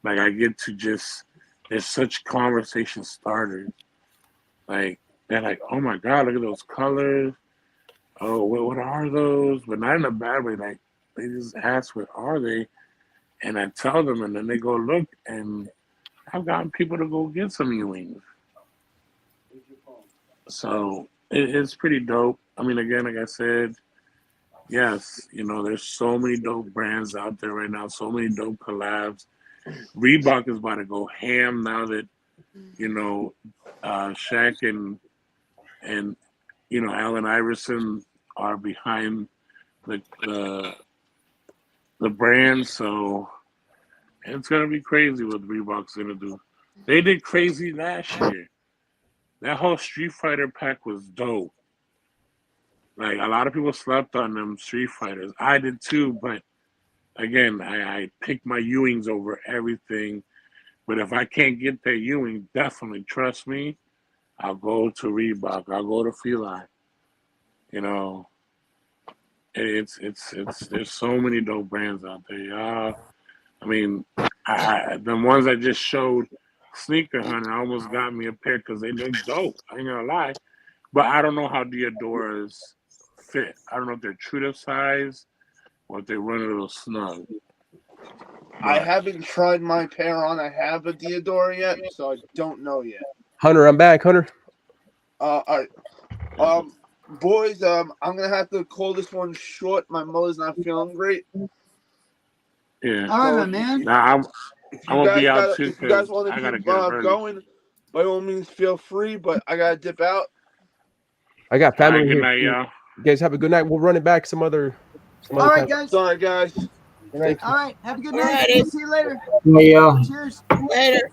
Like I get to just, there's such conversation starters. Like they're like, oh my God, look at those colors. Oh, what are those? But not in a bad way. Like they just ask, what are they? And I tell them, and then they go look, and I've gotten people to go get some Ewings. So it's pretty dope. I mean, again, like I said, yes, you know, there's so many dope brands out there right now, so many dope collabs. Reebok is about to go ham now that, you know, Shaq and you know, Allen Iverson are behind the brand, so it's gonna be crazy what Reebok's gonna do. They did crazy last year. That whole Street Fighter pack was dope. Like a lot of people slept on them Street Fighters. I did too, but again, I pick my Ewings over everything. But if I can't get that Ewing, definitely trust me, I'll go to Reebok. I'll go to Feline. You know, it's there's so many dope brands out there. I mean, the ones I just showed, Sneaker Hunter, almost got me a pair because they look dope. I ain't gonna lie, but I don't know how Diodoras fit. I don't know if they're true to size or if they run a little snug. I haven't tried my pair on. I have a Diodora yet, so I don't know yet. Hunter, I'm back. Hunter. All right. Boys, I'm gonna have to call this one short. My mother's not feeling great. Yeah. All right, my man. Nah, I'm gonna be out too. If you guys want I to gotta keep get up early. going, by all means, feel free. But I gotta dip out. I got All family right, good here. night, y'all. You guys have a good night. We'll run it back some other All right, time. guys. Sorry, guys. Good night. All right. Have a good All night. righty. See you later. Yeah. Cheers. Later.